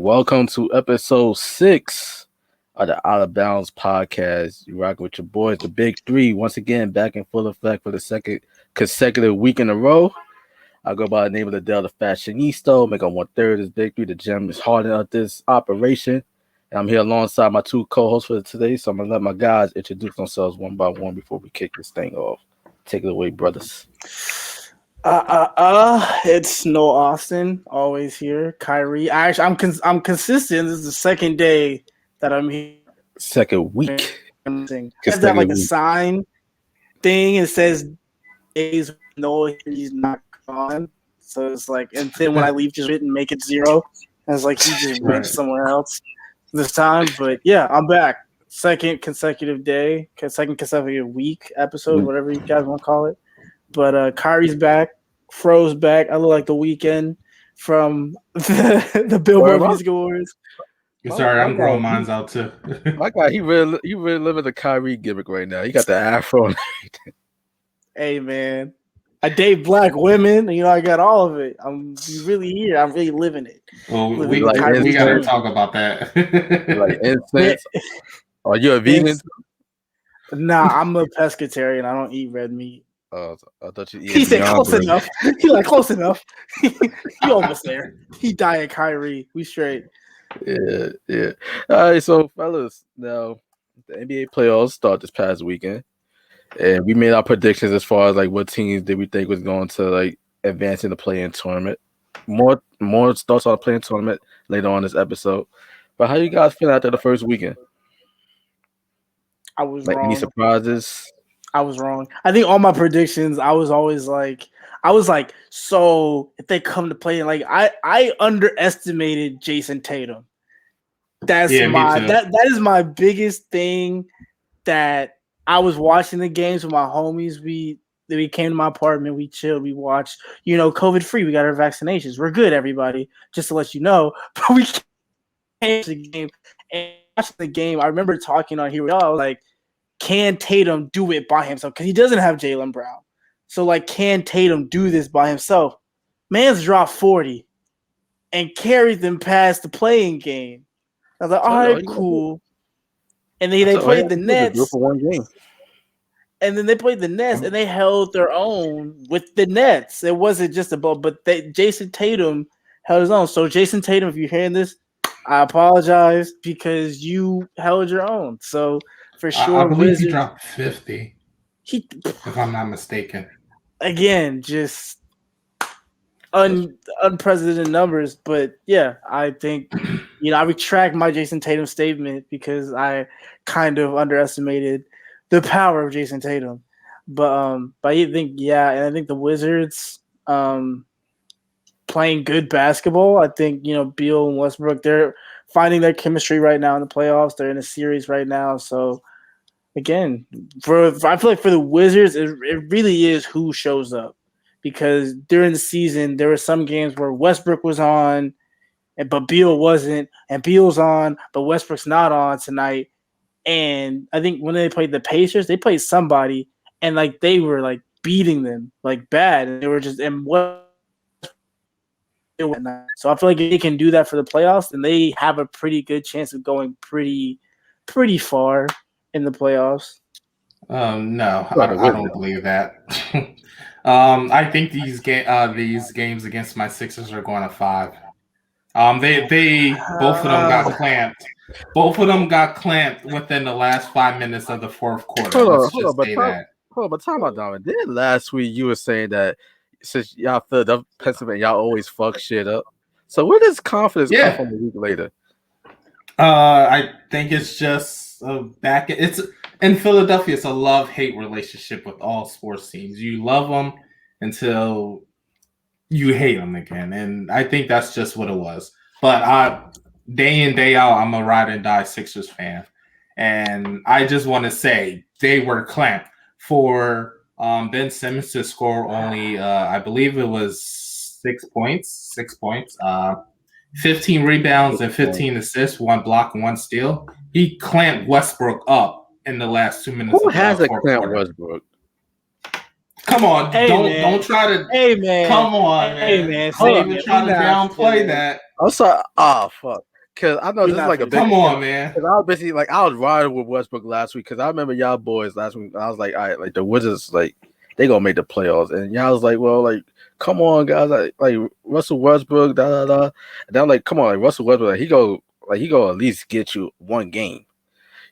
welcome to episode 6 of the Outta Bounds Podcast. You rocking with your boys, the Big Three, once again back in full effect for the second consecutive week in a row. I go by the name of the Delta Fashionista, make on 1/3 this Big Three, the gem is hardened of this operation. And I'm here alongside my two co-hosts for today, so I'm going to let my guys introduce themselves one by one before we kick this thing off. Take it away, brothers. It's No Austin, always here. Kyrie. I'm consistent. This is the second day that I'm here. Second week. Has that like a sign thing? It says days no, he's not gone. So it's like, and then when I leave, just written make it 0. And it's like he just went somewhere else this time. But yeah, I'm back. Second consecutive day, second consecutive week episode, whatever you guys want to call it. But Kyrie's back, Fro's back. I look like the Weeknd from the Billboard Music Awards. Sorry, I'm growing mine out too. My guy, he really living the Kyrie gimmick right now. He got the afro. Hey man, I date black women. You know, I got all of it. I'm really here. I'm really living it. Well, we gotta talk about that. Like incense. Are you a vegan? Nah, I'm a pescatarian. I don't eat red meat. I thought you. He said close enough. He like close enough. He almost there. He died Kyrie. We straight. Yeah. All right, so fellas, now the NBA playoffs start this past weekend, and we made our predictions as far as like what teams did we think was going to like advance in the play-in tournament. More thoughts on the play-in tournament later on this episode. But how you guys feel after the first weekend? I was like wrong. Any surprises? I was wrong. I think all my predictions, I was like, so if they come to play, like I underestimated Jason Tatum. That is my biggest thing. That I was watching the games with my homies. We came to my apartment, we chilled, we watched, COVID free. We got our vaccinations. We're good, everybody. Just to let you know. But we came to the game and watching the game. I remember talking on here with y'all, like, can Tatum do it by himself? Because he doesn't have Jaylen Brown. So, like, can Tatum do this by himself? Man's dropped 40 and carried them past the playing game. I was like, all right, cool. And then they played the Nets. For one game. And then they played the Nets, and they held their own with the Nets. It wasn't just but Jason Tatum held his own. So, Jason Tatum, if you're hearing this, I apologize because you held your own. So, for sure, I believe he dropped 50. If I'm not mistaken. Again, just unprecedented numbers. But yeah, I think I retract my Jason Tatum statement because I kind of underestimated the power of Jason Tatum. But I think and I think the Wizards playing good basketball. I think Beal and Westbrook, they're finding their chemistry right now in the playoffs. They're in a series right now, so. Again, I feel like for the Wizards, it really is who shows up. Because during the season, there were some games where Westbrook was on, but Beal wasn't, and Beal's on, but Westbrook's not on tonight. And I think when they played the Pacers, they played somebody, and like they were like beating them like bad, and they were just so I feel like they can do that for the playoffs, and they have a pretty good chance of going pretty far in the playoffs. No, I don't believe that. I think these games against my Sixers are going to 5. They both of them got clamped. Both of them got clamped within the last 5 minutes of the fourth quarter. But time out, Dominic. Didn't last week you were saying that since y'all Philadelphia, Pennsylvania, y'all always fuck shit up. So where does confidence come from a week later? I think it's just it's in Philadelphia. It's a love-hate relationship with all sports teams. You love them until you hate them again, and I think that's just what it was. But day in, day out, I'm a ride and die Sixers fan, and I just want to say they were clamped for Ben Simmons to score only, I believe it was 6 points. 15 rebounds and 15 assists, 1 block and 1 steal. He clamped Westbrook up in the last 2 minutes. Who has a clamped Westbrook? Come on, don't try to. Hey man, come on, man. Hey man, don't even try to downplay that. I'm sorry. Oh fuck. Cause I know this is like a big. Come on, man. Cause I was basically like I was riding with Westbrook last week. Cause I remember y'all boys last week. I was like, all right, like the Wizards, like they gonna make the playoffs, and y'all was like, well, like come on, guys, like Russell Westbrook, da da da. And I'm like, come on, like Russell Westbrook, he go at least get you one game,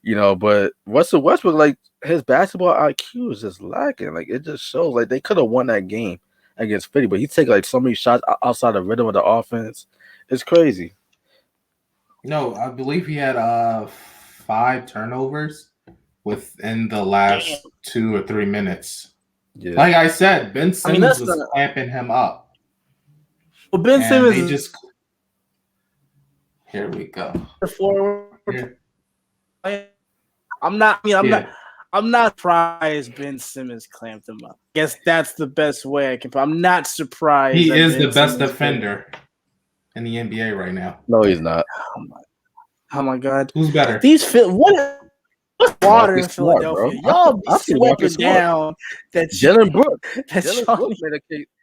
But Russell Westbrook, like his basketball IQ is just lacking. Like it just shows, like they could have won that game against Philly, but he take like so many shots outside the rhythm of the offense. It's crazy. No, I believe he had 5 turnovers within the last 2 or 3 minutes. Yeah. Like I said, Ben Simmons was clamping him up. Well, Ben Simmons Here we go. I'm not surprised Ben Simmons clamped him up. I guess that's the best way I can put. I'm not surprised. He is the best defender in the NBA right now. No, he's not. Oh my God. Who's better? What's water in Philadelphia? Y'all be sweeping down that Dylan Brooks.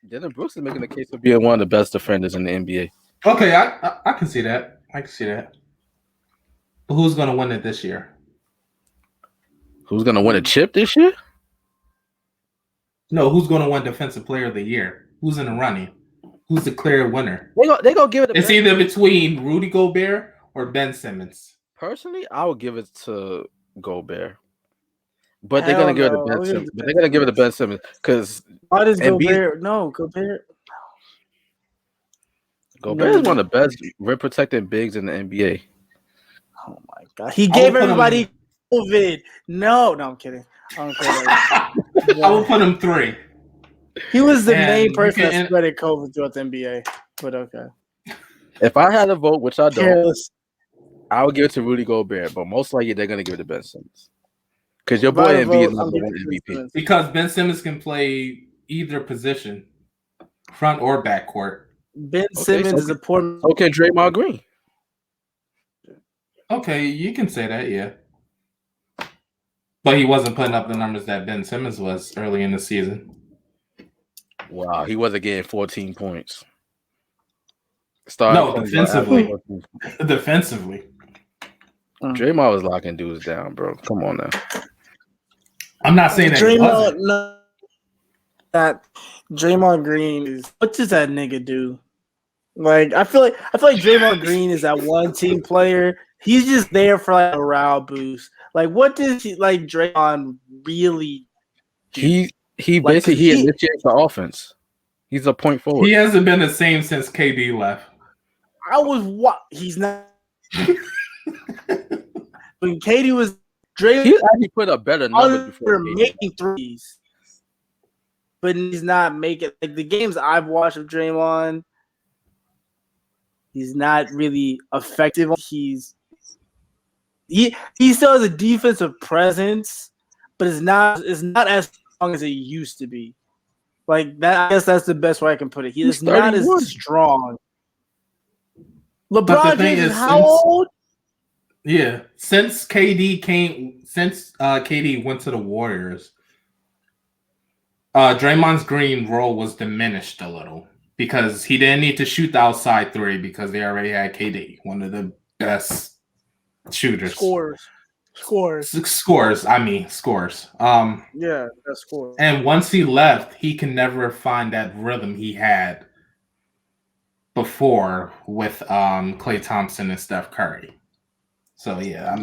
Dylan Brooks is making a case of being one of the best defenders in the NBA. Okay, I can see that. But who's gonna win it this year? Who's gonna win a chip this year? No, who's gonna win Defensive Player of the Year? Who's in the running? Who's the clear winner? They gonna give it. It's either between Rudy Gobert or Ben Simmons. Personally, I would give it to Gobert, but they're gonna give it to Ben Simmons. But they're gonna give it to Ben Simmons because why does Gobert? No, Gobert. Gobert is one of the best rim protecting bigs in the NBA. Oh my God, he gave everybody COVID. No, I'm kidding. I will put him 3. He was the main person that spread COVID throughout the NBA. But okay. If I had a vote, which I don't, I would give it to Rudy Gobert, but most likely they're gonna give it to Ben Simmons. Because your boy Embiid is number 1 MVP. Because Ben Simmons can play either position, front or back court. Ben Simmons is important. Okay, Draymond Green. Okay, you can say that, yeah. But he wasn't putting up the numbers that Ben Simmons was early in the season. Wow, he wasn't getting 14 points. Defensively. Defensively. Draymond was locking dudes down, bro. Come on now. I'm not saying that Draymond. No, that Draymond Green is. What does that nigga do? Like I feel like Draymond Green is that one team player. He's just there for like a morale boost. Like what does Draymond really do? He basically initiates the offense. He's a point forward. He hasn't been the same since KD left. He's not. When KD was Draymond, he actually put a better number before making threes, but he's not making like the games I've watched of Draymond. He's not really effective. He still has a defensive presence, but it's not as strong as it used to be. Like that, I guess that's the best way I can put it. He's not as strong. LeBron James is how old? Yeah, since KD went to the Warriors, Draymond's Green role was diminished a little because he didn't need to shoot the outside 3 because they already had KD, one of the best shooters. Scores. Yeah, that's scores. And once he left, he can never find that rhythm he had before with Klay Thompson and Steph Curry. So I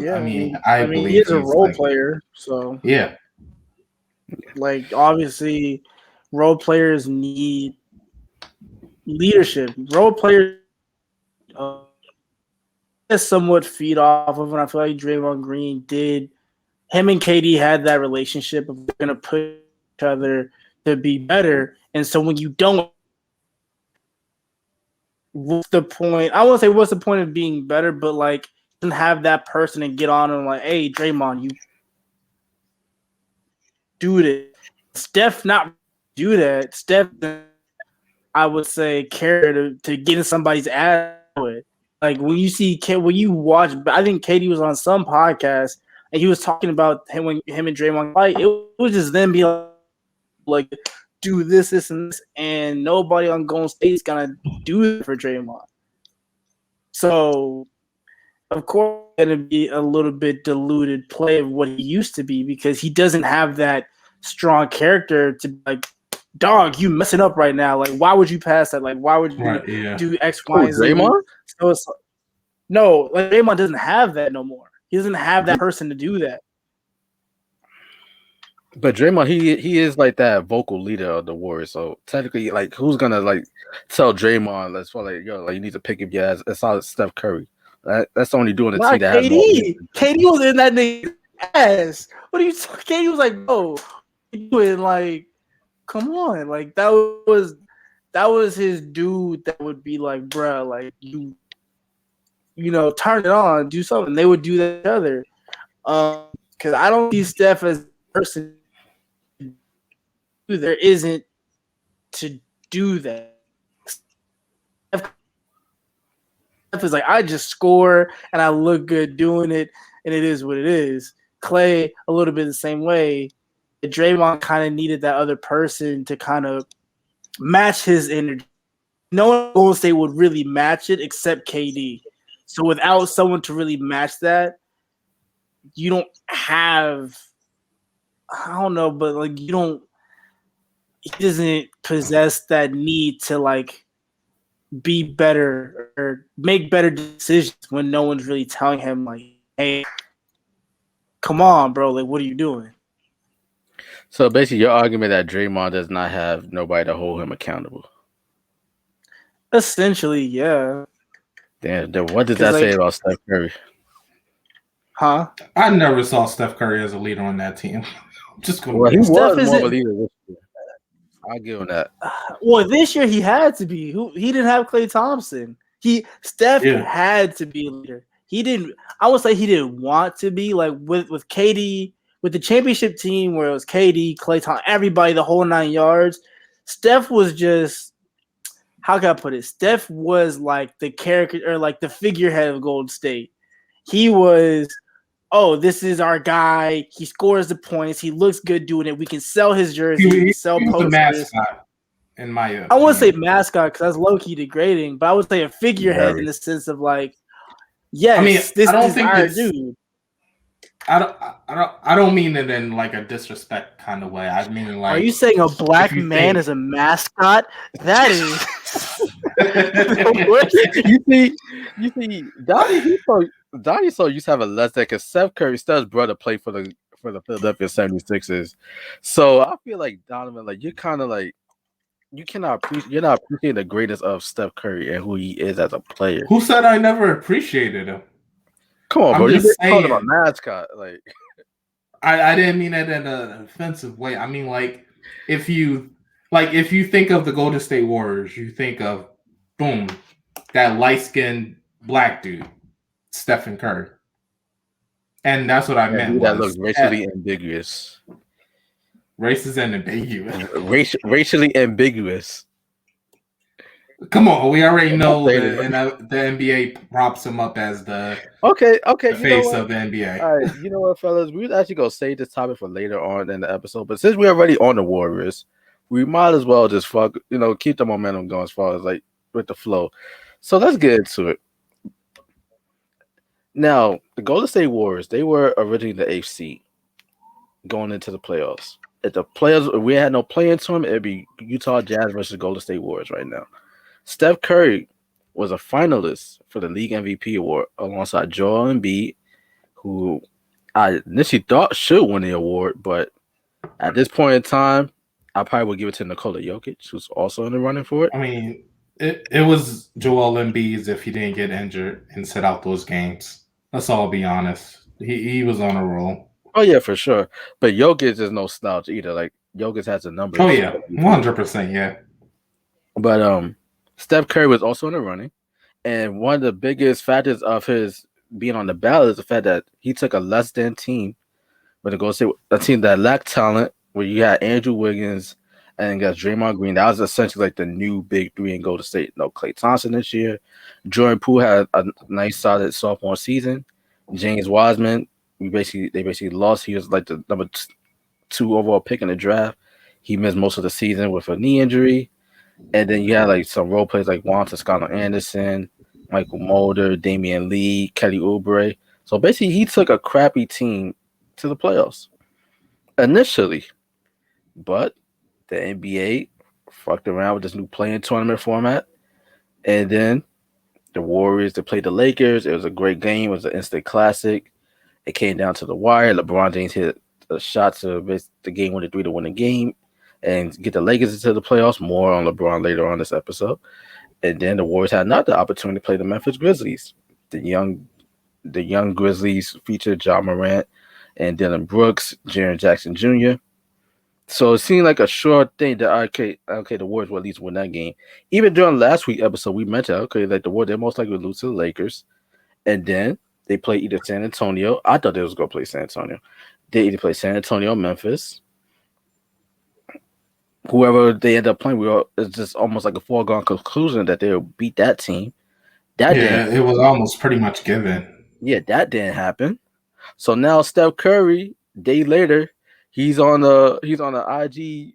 believe he is a role player. So yeah, like obviously, role players need leadership. Role players somewhat feed off of, and I feel like Draymond Green did. Him and KD had that relationship of going to push each other to be better, and so when you don't, what's the point? I won't say what's the point of being better, but like have that person and get on and like, hey, Draymond, you do it. Steph not do that. Steph, I would say, care to get in somebody's ass with. Like when you watch, I think Katie was on some podcast and he was talking about him and Draymond fight. It was just them being like, do this, and this, and nobody on Golden State's gonna do it for Draymond. So of course, going to be a little bit diluted play of what he used to be because he doesn't have that strong character to be like, dog, you messing up right now. Like, why would you pass that? Like, why would you do X, Y, and Z? Draymond? So it's no, like Draymond doesn't have that no more. He doesn't have that person to do that. But Draymond, he is like that vocal leader of the Warriors. So technically, like, who's gonna like tell Draymond, let's like, yo, like you need to pick up your ass? It's all Steph Curry. That's only doing the team that has more. KD was in that nigga's ass. What are you talking? KD was like, bro, what are you doing? Like, come on, like that was his dude. That would be like, bro, like you know, turn it on, do something. They would do that to each other. Because I don't see Steph as a person. There isn't to do that. Steph is like, I just score and I look good doing it, and it is what it is. Clay, a little bit the same way. Draymond kind of needed that other person to kind of match his energy. No one in Golden State would really match it except KD. So without someone to really match that, you don't have, I don't know, but like he doesn't possess that need to like be better or make better decisions when no one's really telling him like, hey, come on, bro, like what are you doing? So basically your argument that Draymond does not have nobody to hold him accountable. Essentially, yeah. Damn, what does that say about Steph Curry? Huh? I never saw Steph Curry as a leader on that team. Just going. Well, he was more of a leader this year. I'll give him that. Well, this year he had to be. He didn't have Klay Thompson. Steph had to be a leader. He didn't. I would say he didn't want to be like with KD, with the championship team where it was KD, Klay Thompson, everybody, the whole 9 yards. Steph was just, how can I put it? Steph was like the character or like the figurehead of Golden State. He was, oh, this is our guy. He scores the points. He looks good doing it. We can sell his jersey. We can sell posters. The mascot, in my opinion. I wouldn't say mascot because that's low-key degrading, but I would say a figurehead in the sense of like, yes, I mean, this is our dude. I don't mean it in like a disrespect kind of way. I mean like, are you saying a black man is a mascot? That is. you see, Donnie so used to have a less that because Steph Curry, Steph's brother, played for the Philadelphia 76ers. So I feel like Donovan, like you're kind of like you're not appreciating the greatness of Steph Curry and who he is as a player. Who said I never appreciated him? Come on, bro. You're talking about mascot. Like, I didn't mean that in an offensive way. I mean, like, if you think of the Golden State Warriors, you think of, boom, that light-skinned black dude, Stephen Curry. And that's what I meant. That looks racially ambiguous. Racist and ambiguous. Racially ambiguous. Come on, we already know the NBA props him up as the face of the NBA. All right, you know what, fellas? We'd actually go save this topic for later on in the episode. But since we're already on the Warriors, we might as well just keep the momentum going as far as like with the flow. So let's get into it. Now, the Golden State Warriors, they were originally the 8th seed going into the playoffs. If we had no play-in tournament, it'd be Utah Jazz versus Golden State Warriors right now. Steph Curry was a finalist for the League MVP award alongside Joel Embiid, who I initially thought should win the award, but at this point in time, I probably would give it to Nikola Jokic, who's also in the running for it. I mean, it was Joel Embiid's if he didn't get injured and sit out those games. Let's all be honest. He was on a roll. Oh, yeah, for sure. But Jokic is no slouch either. Like, Jokic has a number. Oh, yeah. 100%, yeah. But Steph Curry was also in the running. And one of the biggest factors of his being on the ballot is the fact that he took a less than team. But to go say a team that lacked talent, where you had Andrew Wiggins and got Draymond Green. That was essentially like the new big three in Golden State. No Klay Thompson this year. Jordan Poole had a nice solid sophomore season. James Wiseman, they basically lost. He was like the number 2 overall pick in the draft. He missed most of the season with a knee injury. And then you had like some role players like Juan Toscano Anderson, Michael Mulder, Damian Lee, Kelly Oubre. So basically, he took a crappy team to the playoffs initially, but the NBA fucked around with this new playing tournament format, and then the Warriors they played the Lakers. It was a great game. It was an instant classic. It came down to the wire. LeBron James hit a shot to miss the game winner 3 to win the game and get the Lakers into the playoffs. More on LeBron later on this episode. And then the Warriors had another opportunity to play the Memphis Grizzlies. The young Grizzlies featured Ja Morant and Dylan Brooks, Jaren Jackson Jr. So it seemed like a sure thing that the Warriors will at least win that game. Even during last week's episode, we mentioned like the Warriors they're most likely to lose to the Lakers, and then they play either San Antonio. I thought they was gonna play San Antonio. They either play San Antonio, or Memphis. Whoever they end up playing, it's just almost like a foregone conclusion that they'll beat that team. It was almost pretty much given. Yeah, that didn't happen. So now Steph Curry, day later, he's on the IG,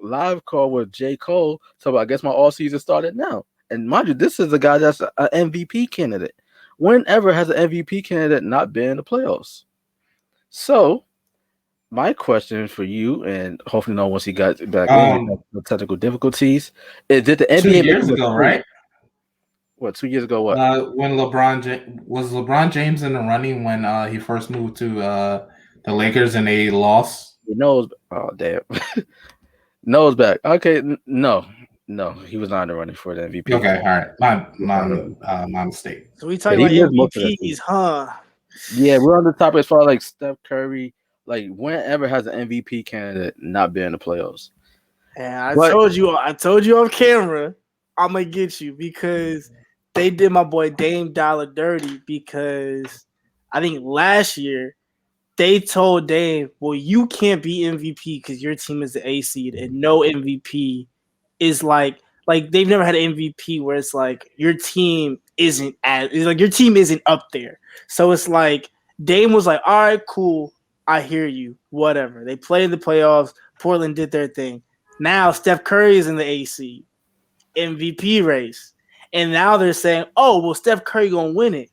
live call with J. Cole. So I guess my all season started now. And mind you, this is a guy that's an MVP candidate. Whenever has an MVP candidate not been in the playoffs? So my question for you, and hopefully no once he got back in the technical difficulties, is did the NBA 2 years ago, right? What 2 years ago? What? When LeBron James in the running when he first moved to the Lakers and they lost? He knows. Oh damn, nose back. Okay, no, he was not in the running for the MVP. Okay, all right, my mistake. So we talking about MVPs, huh? Yeah, we're on the topic as far as like Steph Curry. Like, whenever has an MVP candidate not been in the playoffs? And I told you off camera, I'm gonna get you because they did my boy Dame Dollar dirty because I think last year they told Dame, well, you can't be MVP because your team is the A seed and no MVP is like they've never had an MVP where it's like your team isn't up there. So it's like Dame was like, all right, cool. I hear you. Whatever. They played in the playoffs. Portland did their thing. Now Steph Curry is in the AC MVP race. And now they're saying, oh, well, Steph Curry going to win it.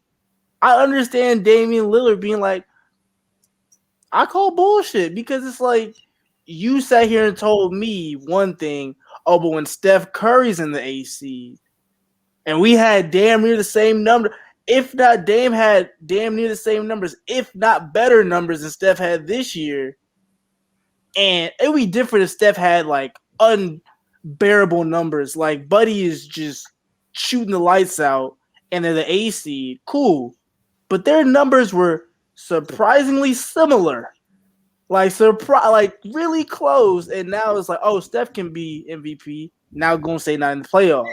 I understand Damian Lillard being like, I call bullshit because it's like you sat here and told me one thing. Oh, but when Steph Curry's in the AC and we had damn near the same number. If not, Dame had damn near the same numbers, if not better numbers than Steph had this year. And it would be different if Steph had like unbearable numbers. Like Buddy is just shooting the lights out and they're the A seed. Cool. But their numbers were surprisingly similar. Like really close. And now it's like, oh, Steph can be MVP. Now going to say not in the playoff.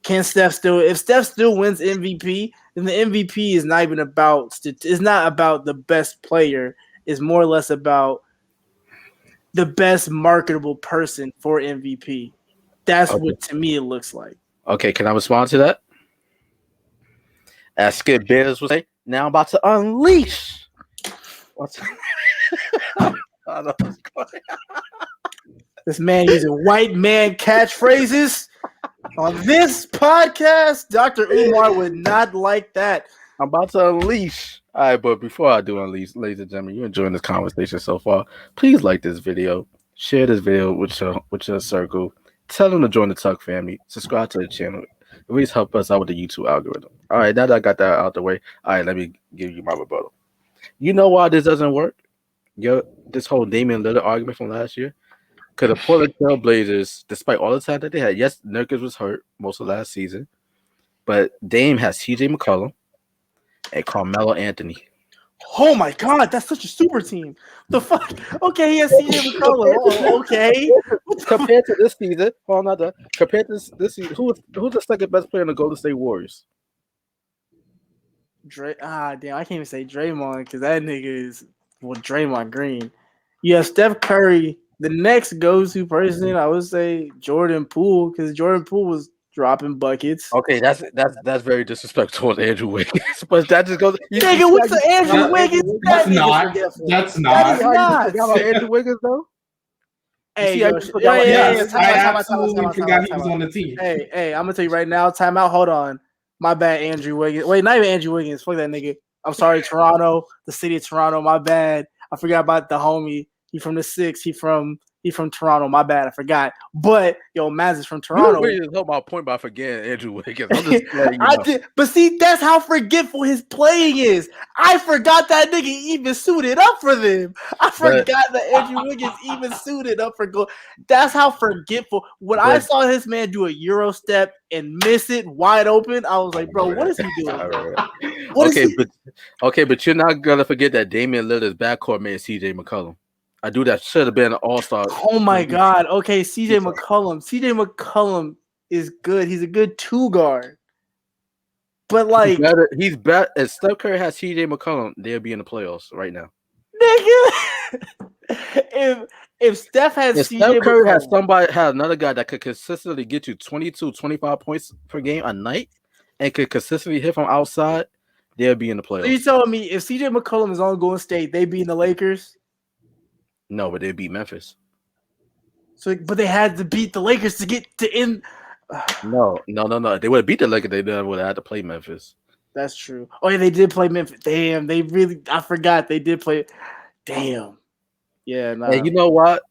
Can Steph still? If Steph still wins MVP, then the MVP is not even about. It's not about the best player. It's more or less about the best marketable person for MVP. That's what to me it looks like. Okay, can I respond to that? As Skip Bayless would say, now I'm about to unleash. This man using white man catchphrases. On this podcast, Dr. Umar would not like that. I'm about to unleash. All right, but before I do unleash, ladies and gentlemen, you're enjoying this conversation so far. Please like this video, share this video with your circle, tell them to join the Tuck family, subscribe to the channel. It really helps us out with the YouTube algorithm. All right, now that I got that out the way, all right, let me give you my rebuttal. You know why this doesn't work? This whole Damian Lillard argument from last year? Because the Portland Trail Blazers, despite all the time that they had, yes, Nurkic was hurt most of last season, but Dame has CJ McCollum and Carmelo Anthony. Oh my God, that's such a super team. The fuck? Okay, he has CJ McCollum. Oh, okay. Compared to this season, compared to this season, who's the second best player in the Golden State Warriors? Damn, I can't even say Draymond because that nigga is Draymond Green. You have Steph Curry. The next go-to person, I would say Jordan Poole, because Jordan Poole was dropping buckets. Okay, that's very disrespectful to Andrew Wiggins. But that just goes. Nigga, what's the Andrew Wiggins? That's not. That's not. Andrew Wiggins though. Hey, I absolutely forgot he was on the team. Hey, I'm gonna tell you right now. Timeout. Hold on. My bad, Andrew Wiggins. Wait, not even Andrew Wiggins. Fuck that nigga. I'm sorry, Toronto, the city of Toronto. My bad. I forgot about the homie. He from the 6. He from Toronto. My bad. I forgot. But yo, Maz is from Toronto. You don't help my point by forgetting Andrew Wiggins. I'm just did, but see, that's how forgetful his playing is. I forgot that nigga even suited up for them. I forgot that Andrew Wiggins even suited up for goal. That's how forgetful. When I saw this man do a Euro step and miss it wide open, I was like, bro, what is he doing? But you're not gonna forget that Damian Lillard's backcourt mate CJ McCollum. I do that should have been an all-star. Oh my god. Okay, CJ McCollum. CJ McCollum is good. He's a good 2 guard. But like he's better. If Steph Curry has CJ McCollum, they'll be in the playoffs right now. Nigga. If Steph has if CJ Steph Curry McCollum, had another guy that could consistently get you 22, 25 points per game a night and could consistently hit from outside, they'll be in the playoffs. So you telling me if CJ McCollum is on Golden State, they be in the Lakers? No, but they beat Memphis. So, but they had to beat the Lakers to get to in. No. They would have beat the Lakers. They would have had to play Memphis. That's true. Oh yeah, they did play Memphis. Damn, they really. I forgot they did play. Damn. Yeah. Nah. And you know what?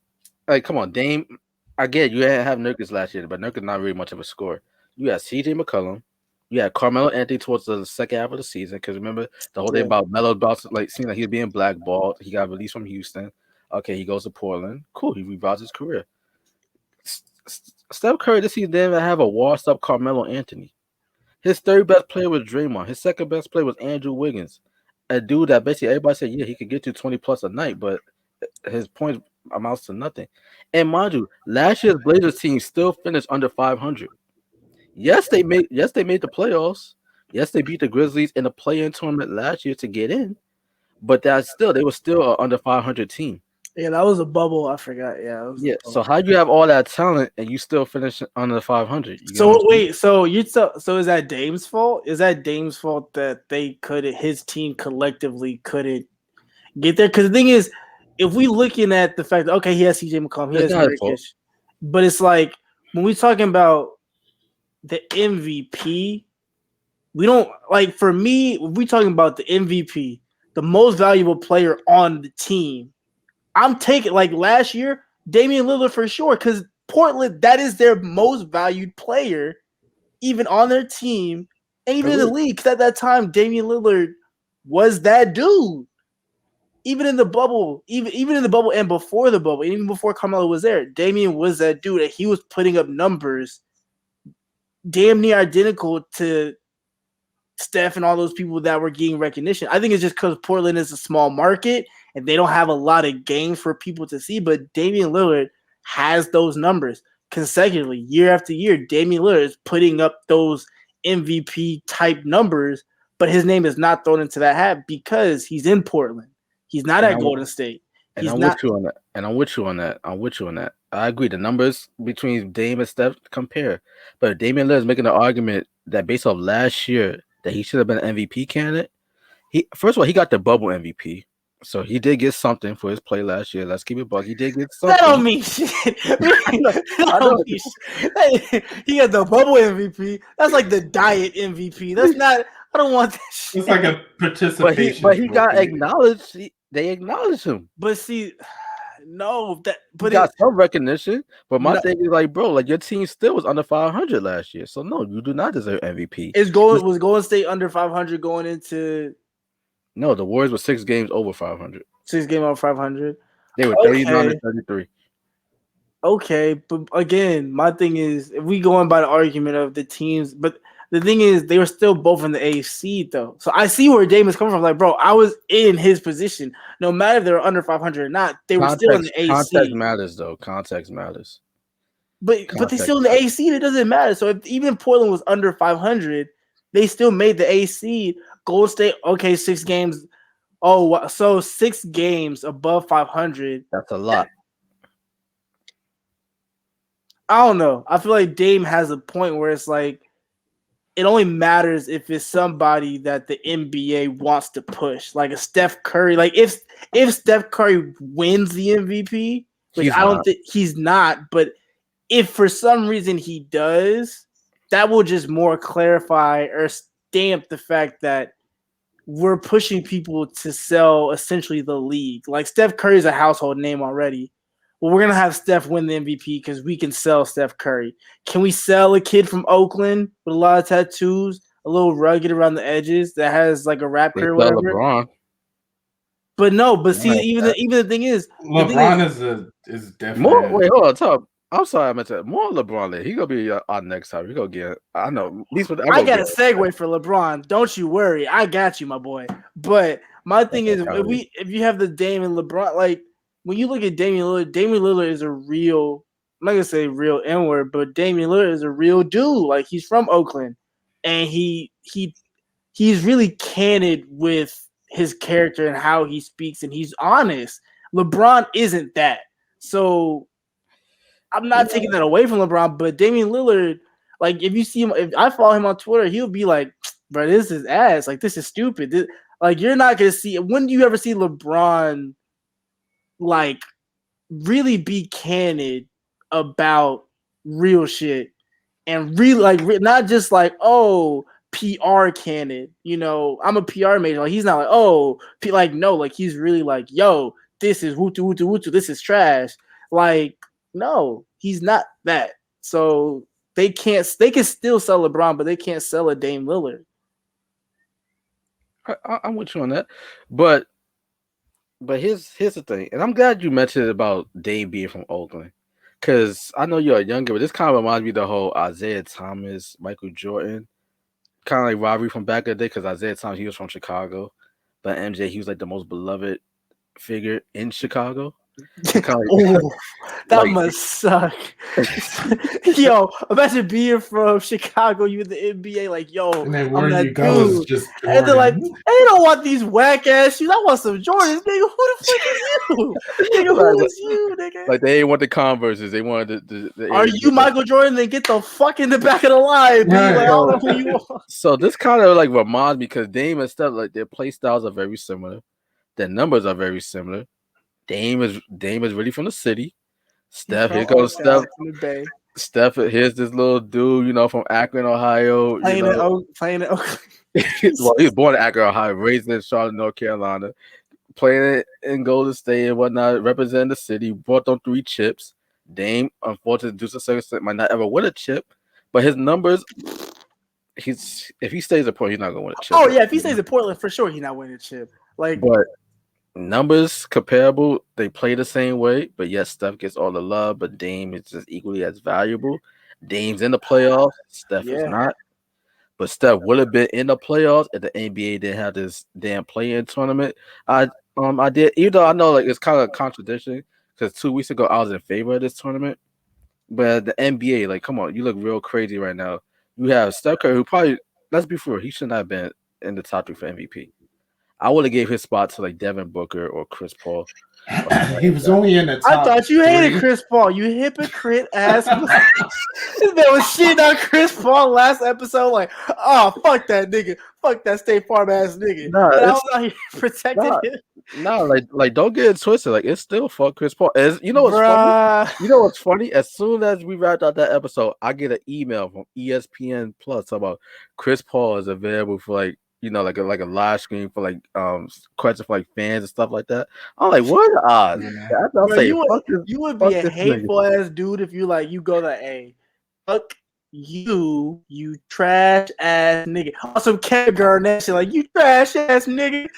Like, come on, Dame. I get you have Nurkic last year, but Nurkic not really much of a scorer. You had C.J. McCollum. You had Carmelo Anthony towards the second half of the season because remember the whole thing about Melo about like seeing like he was being blackballed. He got released from Houston. Okay, he goes to Portland. Cool, he revives his career. Steph Curry this season didn't even have a washed-up Carmelo Anthony. His third best player was Draymond. His second best player was Andrew Wiggins, a dude that basically everybody said, yeah, he could get you 20 plus a night, but his points amounts to nothing. And mind you, last year's Blazers team still finished under 500. Yes, they made the playoffs. Yes, they beat the Grizzlies in the play-in tournament last year to get in, but they were still an under 500 team. Yeah, that was a bubble. I forgot. Yeah. So how do you have all that talent and you still finish under 500? So wait, so is that Dame's fault? Is that Dame's fault that his team collectively couldn't get there? Because the thing is, if we looking at the fact that okay, he has CJ McCollum, he has Nurkic, but it's like when we talking about the MVP, we don't like. For me, if we talking about the MVP, the most valuable player on the team. I'm taking like last year, Damian Lillard for sure, because Portland, that is their most valued player, even on their team, and even in the league. Because at that time, Damian Lillard was that dude. Even in the bubble, even in the bubble and before the bubble, and even before Carmelo was there, Damian was that dude, and he was putting up numbers damn near identical to Steph and all those people that were getting recognition. I think it's just because Portland is a small market and they don't have a lot of games for people to see. But Damian Lillard has those numbers consecutively year after year. Damian Lillard is putting up those MVP type numbers, but his name is not thrown into that hat because he's in Portland. He's not at Golden State. I'm with you on that. I agree. The numbers between Dame and Steph compare. But Damian Lillard is making an argument that based off last year, that he should have been an MVP candidate. First of all, he got the bubble MVP, so he did get something for his play last year. Let's keep it buck. He did get something. That don't mean shit. He got the bubble MVP. That's like the diet MVP. That's not. I don't want that shit. It's like a participation. But he got acknowledged. They acknowledged him. But see. No, he got some recognition, but my thing is like, bro, like your team still was under 500 last year, so no, you do not deserve MVP. Was Golden State under 500 going into? No, the Warriors were 6 games over 500. 6 games over 500. They were 39 to 33. Okay, but again, my thing is, if we going by the argument of the teams, but the thing is, they were still both in the AC though. So I see where Dame is coming from. Like, bro, I was in his position. No matter if they were under 500 or not, they were still in the AC. Context matters, though. Context matters. But they still in the AC. It doesn't matter. So if even Portland was under 500, they still made the AC. Golden State, okay, 6 games. Oh, so 6 games above 500. That's a lot. I don't know. I feel like Dame has a point where it's like, it only matters if it's somebody that the NBA wants to push, like a Steph Curry. Like if Steph Curry wins the MVP, like I don't think he's not, but if for some reason he does, that will just more clarify or stamp the fact that we're pushing people to sell essentially the league. Like Steph Curry is a household name already. Well, we're gonna have Steph win the MVP because we can sell Steph Curry. Can we sell a kid from Oakland with a lot of tattoos, a little rugged around the edges that has like a rap career or whatever? LeBron. But no, but see, even the thing is, LeBron is definitely more. Wait, hold on, top. I'm sorry, I meant to more LeBron. He gonna be our next time. We gonna get. I know. At least I got a segue for LeBron. Don't you worry, I got you, my boy. But my thing is, if you have the Dame and LeBron, like when you look at Damian Lillard is a real. I'm not gonna say real N-word, but Damian Lillard is a real dude. Like he's from Oakland, and he's really candid with his character and how he speaks, and he's honest. LeBron isn't that. So I'm not taking that away from LeBron, but Damian Lillard, like if you see him, if I follow him on Twitter, he'll be like, bro, this is ass. Like this is stupid. Like you're not gonna see. When do you ever see LeBron like really be candid about real shit and really like not just like, oh, PR candid, you know, I'm a PR major. Like he's not like, oh, like no, like he's really like, yo, this is wootu wootu wootu, this is trash. Like, no, he's not that. So they can still sell LeBron, but they can't sell a Dame Lillard. I'm with you on that, but here's the thing, and I'm glad you mentioned about Dame being from Oakland, because I know you're younger, but this kind of reminds me of the whole Isaiah Thomas, Michael Jordan, kind of like rivalry from back in the day. Because Isaiah Thomas, he was from Chicago, but MJ, he was like the most beloved figure in Chicago. Oh, that must suck. Yo, imagine being from Chicago, you in the NBA, like, yo, and then I'm that dude. And they're like, hey, they don't want these whack ass shoes. I want some Jordans, nigga. Who the fuck is you? Nigga, who is you, nigga? Like they ain't want the Converses. They wanted the Are you Michael Jordan? Then get the fuck in the back of the line, right. Like, I don't know who you are. So this kind of like reminds me, because Dame and Steph, like their play styles are very similar. Their numbers are very similar. Dame is really from the city. Steph, here goes Steph. Steph, here's this little dude, you know, from Akron, Ohio. Playing in Oakland. Well, he was born in Akron, Ohio, raised in Charlotte, North Carolina, playing in Golden State and whatnot, representing the city, brought them 3 chips. Dame, unfortunately, due to circumstances, might not ever win a chip, but his numbers, if he stays at Portland, he's not gonna win a chip. Oh yeah, if he stays at Portland, for sure, he's not winning a chip. Like, but numbers comparable, they play the same way, but yes, Steph gets all the love, but Dame is just equally as valuable. Dame's in the playoffs, Steph is not. But Steph would have been in the playoffs if the NBA didn't have this damn play-in tournament. I did, even though I know like it's kind of a contradiction, because 2 weeks ago I was in favor of this tournament. But the NBA, like, come on, you look real crazy right now. You have Steph Curry, who probably, let's be fair, he shouldn't have been in the top 3 for MVP. I would have gave his spot to like Devin Booker or Chris Paul. He was only in the top I thought you 3. hated Chris Paul. You hypocrite ass. There was shit on Chris Paul last episode. Like, oh, fuck that nigga. Fuck that State Farm ass nigga. Nah, I was out here protecting him. Nah, like don't get it twisted. Like it's still fuck Chris Paul. You know what's funny? You know what's funny? As soon as we wrapped out that episode, I get an email from ESPN Plus about Chris Paul is available for like, you know, like a live stream for like questions for like fans and stuff like that. I'm like, what are the odds? Bro, you would be a hateful ass dude if you like you go to A. Fuck you trash ass nigga. On some Kevin Garnett shit, like you trash ass nigga.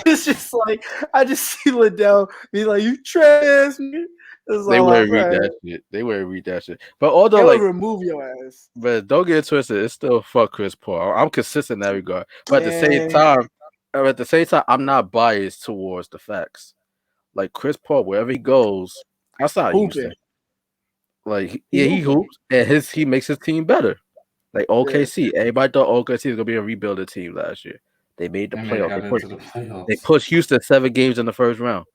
It's just like I just see Liddell be like, you trash ass nigga. They wouldn't read that shit. They wouldn't read that shit. But although they like remove your ass. But don't get it twisted. It's still fuck Chris Paul. I'm consistent in that regard. But at the same time, I'm not biased towards the facts. Like Chris Paul, wherever he goes, outside Houston, like he hoops and he makes his team better. Like OKC, everybody thought OKC was gonna be a rebuilding team last year. They made the playoffs. They pushed Houston 7 games in the first round.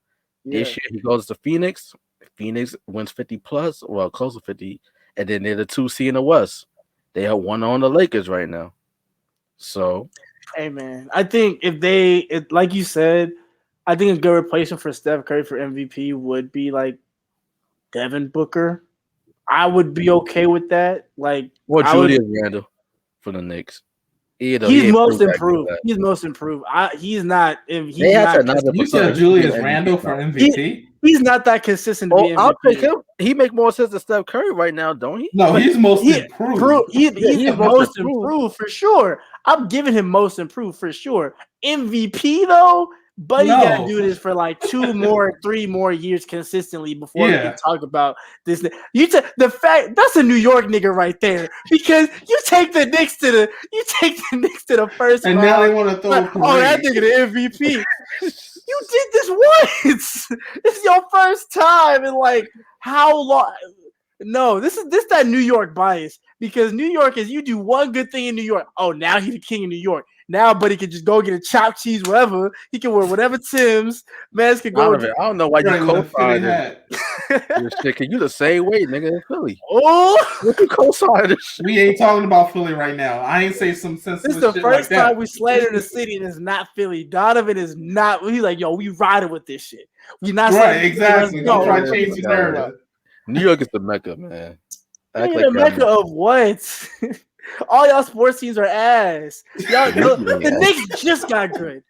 This year he goes to Phoenix. Phoenix wins 50 plus, well, close to 50, and then they're the 2 seed in the West. They have 1 on the Lakers right now. So, hey man, I think if like you said, I think a good replacement for Steph Curry for MVP would be like Devin Booker. I would be okay with that. Like, Or Julius Randle for the Knicks. He's most improved. He's most improved. He's not. He's not. You said Julius Randle for MVP. He's not that consistent to be MVP. I'll take him. He make more sense than Steph Curry right now, don't he? No, he's most improved. He's most improved for sure. I'm giving him most improved for sure. MVP though, but you gotta do this for like 3 more years consistently before we can talk about this. The fact that's a New York nigga right there, because you take the Knicks to the first and round. Now they want to throw. That nigga the MVP. You did this once. This is your first time in like how long? No, this that New York bias, because New York is you do one good thing in New York. Oh, now he's the king of New York. Now, buddy can just go get a chopped cheese, whatever. He can wear whatever Tim's. Mans can go. I don't know why you co-signed it. You the same way, nigga, in Philly. Oh, what you co-signed this? We ain't talking about Philly right now. I ain't say some sensitive shit. This is the first time we slander the city and it's not Philly. Donovan is not. He's like, yo, we riding with this shit. We not right, exactly. Don't try to change the narrative. New York is the mecca, man. The mecca of what? All y'all sports teams are ass. The Knicks just got good.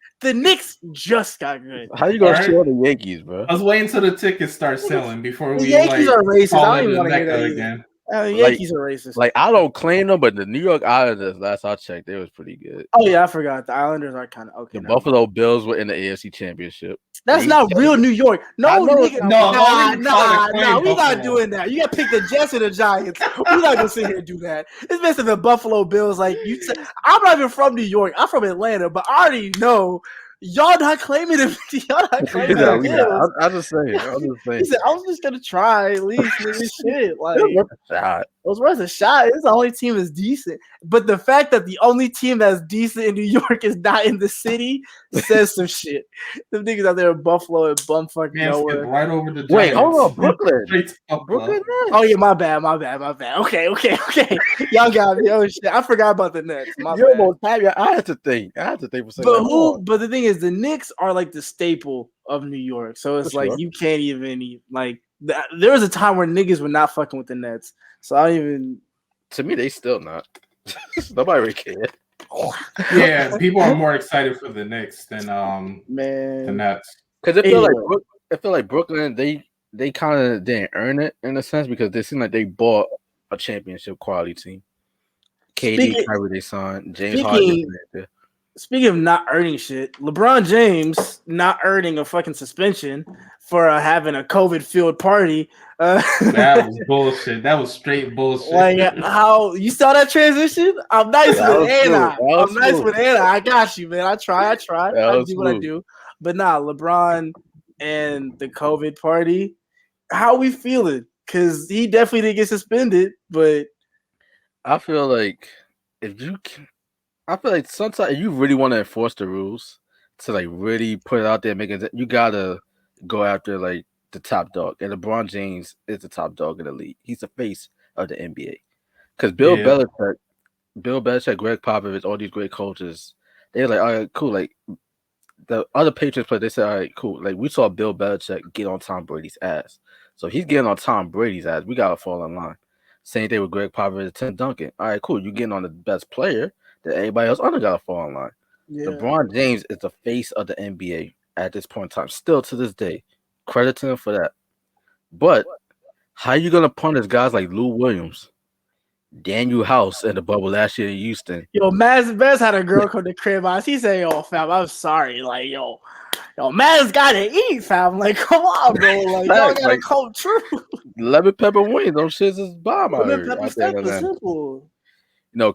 How you gonna show the Yankees, bro? I was waiting till the tickets start selling before we. The Yankees are racist. I don't even want to hear that again. The Yankees are racist. Like, I don't claim them, but the New York Islanders, last I checked, they was pretty good. Oh yeah, I forgot. The Islanders are kind of okay. The Buffalo Bills were in the AFC Championship. That's not real New York. No, nigga, no, we not doing that. You got to pick the Jets or the Giants. We're not gonna sit here and do that. It's best if the Buffalo Bills, like you. I'm not even from New York. I'm from Atlanta, but I already know. Y'all not claiming it. Y'all not claiming it. I'm just saying. He said, I was just gonna try at least. Shit, like it was worth a shot. It's the only team that's decent. But the fact that the only team that's decent in New York is not in the city says some shit. Them niggas out there in Buffalo and bumfuck nowhere. Right over the Giants. Wait, hold on, Brooklyn. Brooklyn. Oh yeah, my bad. Okay. Y'all got me. Oh shit, I forgot about the Nets. You're almost happy. I had to think for a second. But the thing is, the Knicks are like the staple of New York, so it's like you can't even like. There was a time where niggas were not fucking with the Nets, so I don't even. To me, they still not. Nobody really cared. Yeah, people are more excited for the Knicks than the Nets. Because I feel like Brooklyn, they kind of didn't earn it in a sense, because they seem like they bought a championship quality team. KD, Kyrie, they signed. James Harden. Speaking of not earning shit, LeBron James not earning a fucking suspension for having a COVID-filled party. That was bullshit. That was straight bullshit. Like, how you saw that transition? I'm nice with Anna. I got you, man. I try. I do what I do. But LeBron and the COVID party, how we feeling? Because he definitely didn't get suspended, but I feel like sometimes if you really want to enforce the rules to like really put it out there, you gotta go after like the top dog. And LeBron James is the top dog in the league. He's the face of the NBA. Because Bill Belichick, Greg Popovich, all these great coaches, they're like, all right, cool. Like the other Patriots players, they said, all right, cool. Like we saw Bill Belichick get on Tom Brady's ass. So he's getting on Tom Brady's ass. We gotta fall in line. Same thing with Greg Popovich and Tim Duncan. All right, cool. You getting on the best player that everybody else under gotta fall in line. Yeah. LeBron James is the face of the NBA at this point in time, still to this day. Credit to him for that. But how you gonna punish guys like Lou Williams, Daniel House in the bubble last year in Houston? Yo, Maz had a girl come to crib house. He said, "Yo, fam, I'm sorry. Like, yo, Maz gotta eat, fam. Like, come on, bro. Like, y'all gotta come true. Lemon pepper wings, those shits is bomb. Lemon pepper stuff is simple."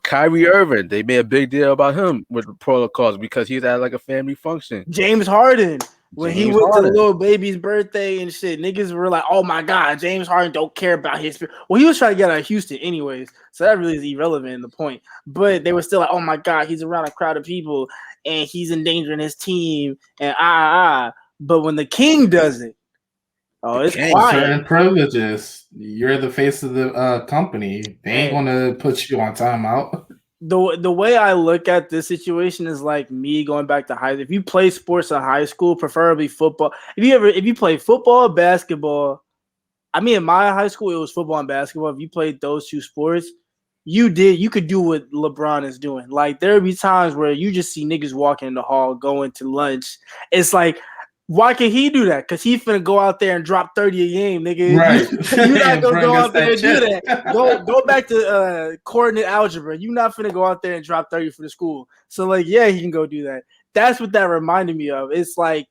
Kyrie Irving, they made a big deal about him with the protocols because he's at like a family function. James Harden, when he went to the little baby's birthday and shit, niggas were like, "Oh my God, James Harden don't care about his." Well, he was trying to get out of Houston anyways, so that really is irrelevant in the point. But they were still like, "Oh my God, he's around a crowd of people and he's endangering his team." And But when the king does it, it's quiet. Certain privileges. You're the face of the company. They ain't gonna put you on timeout. The way I look at this situation is like me going back to if you play sports in high school, preferably football. If you play football, basketball, I mean, in my high school, it was football and basketball. If you played those two sports, you could do what LeBron is doing. Like, there would be times where you just see niggas walking in the hall, going to lunch. It's like, why can he do that? Because he finna go out there and drop 30 a game, nigga. Right. You're not gonna go out there and do that. Go back to coordinate algebra. You're not finna go out there and drop 30 for the school. So, like, yeah, he can go do that. That's what that reminded me of. It's like,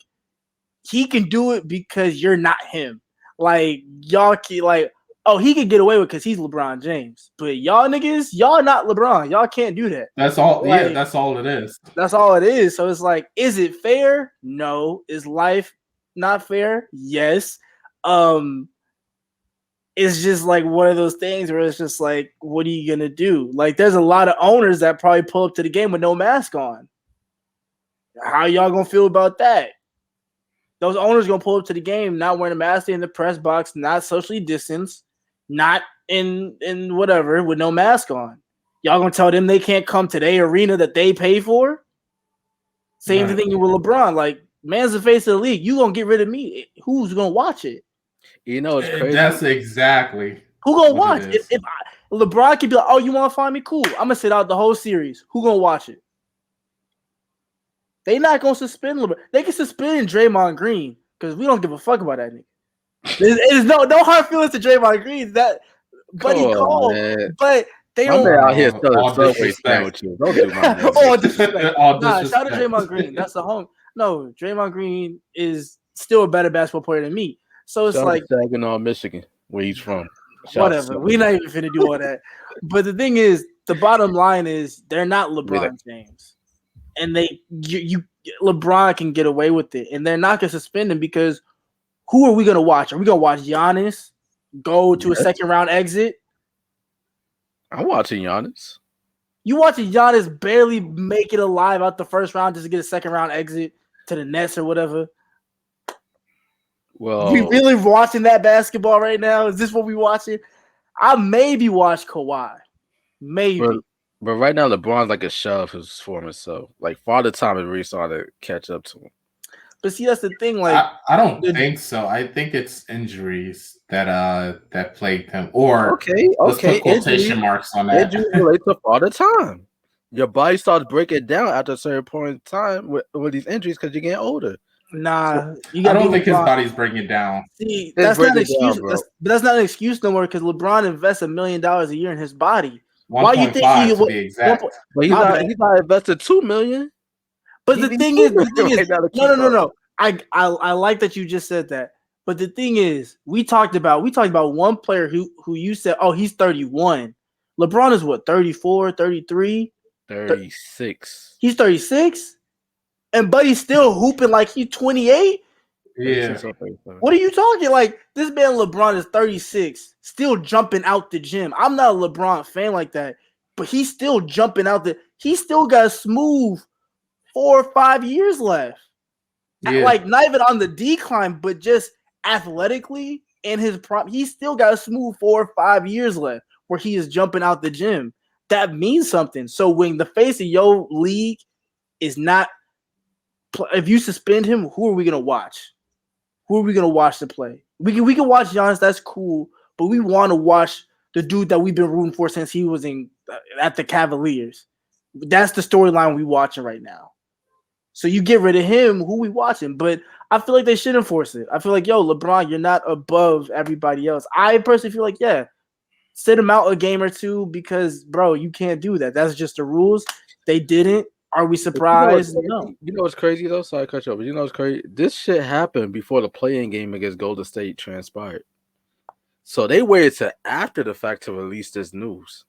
he can do it because you're not him. Like, y'all can, like, oh, he can get away with it because he's LeBron James. But y'all niggas, y'all not LeBron. Y'all can't do that. That's all. Like, yeah, that's all it is. That's all it is. So it's like, is it fair? No. Is life not fair? Yes. It's just like one of those things where it's just like, what are you gonna do? Like, there's a lot of owners that probably pull up to the game with no mask on. How y'all gonna feel about that? Those owners gonna pull up to the game not wearing a mask in the press box, not socially distanced, not in whatever, with no mask on. Y'all gonna tell them they can't come to their arena that they pay for? Same thing with LeBron. Like, man's the face of the league. You gonna get rid of me? Who's gonna watch it? You know, it's crazy. That's exactly. Who gonna watch it? If LeBron could be like, oh, you want to find me? Cool. I'm gonna sit out the whole series. Who gonna watch it? They not gonna suspend LeBron. They can suspend Draymond Green because we don't give a fuck about that nigga. There's no hard feelings to Draymond Green. That buddy called, but they don't. I'm out here selling Subway sandwiches. Don't do my all disrespect. Shout out to Draymond Green. That's the home. No, Draymond Green is still a better basketball player than me. So it's like Saginaw, Michigan, where he's from. Whatever. We're not even finna do all that. But the thing is, the bottom line is they're not LeBron James, and LeBron can get away with it, and they're not gonna suspend him because who are we gonna watch? Are we gonna watch Giannis go to a second round exit? I'm watching Giannis. You watching Giannis barely make it alive out the first round just to get a second round exit to the Nets or whatever. Well, we really watching that basketball right now? Is this what we watching? I maybe watch Kawhi. Maybe. But right now, LeBron's like a shell of his former self. Like, Father Time is really starting to catch up to him. But see, that's the thing. Like, I don't think so. I think it's injuries that plagued him. Or let's put quotation marks on that. Injuries relate to Father Time. Your body starts breaking down after a certain point in time with these injuries because you're getting older. Nah, I don't think his body's breaking down. See, that's not an excuse. That's not an excuse no more because LeBron invests $1 million a year in his body. Why you think he would be exact? But he's not invested $2 million. But the thing is, no. I like that you just said that. But the thing is, we talked about one player who you said, oh, he's 31. LeBron is what, 34, 33? 36. He's 36? And Buddy's still hooping like he's 28? Yeah. What are you talking? Like, this man LeBron is 36, still jumping out the gym. I'm not a LeBron fan like that, but he's still jumping out he still got a smooth 4 or 5 years left. Yeah. Like, not even on the decline, but just athletically in his prime, he's still got a smooth 4 or 5 years left where he is jumping out the gym. That means something. So when the face of your league is not, if you suspend him, who are we gonna watch? Who are we gonna watch to play? We can watch Giannis. That's cool, but we want to watch the dude that we've been rooting for since he was at the Cavaliers. That's the storyline we watching right now. So you get rid of him, who we watching? But I feel like they should enforce it. I feel like, yo, LeBron, you're not above everybody else. I personally feel like, yeah, sit him out a game or two because, bro, you can't do that. That's just the rules. They didn't. Are we surprised? No. You know what's crazy though? Sorry to cut you off, but you know what's crazy? This shit happened before the play-in game against Golden State transpired. So they waited to after the fact to release this news.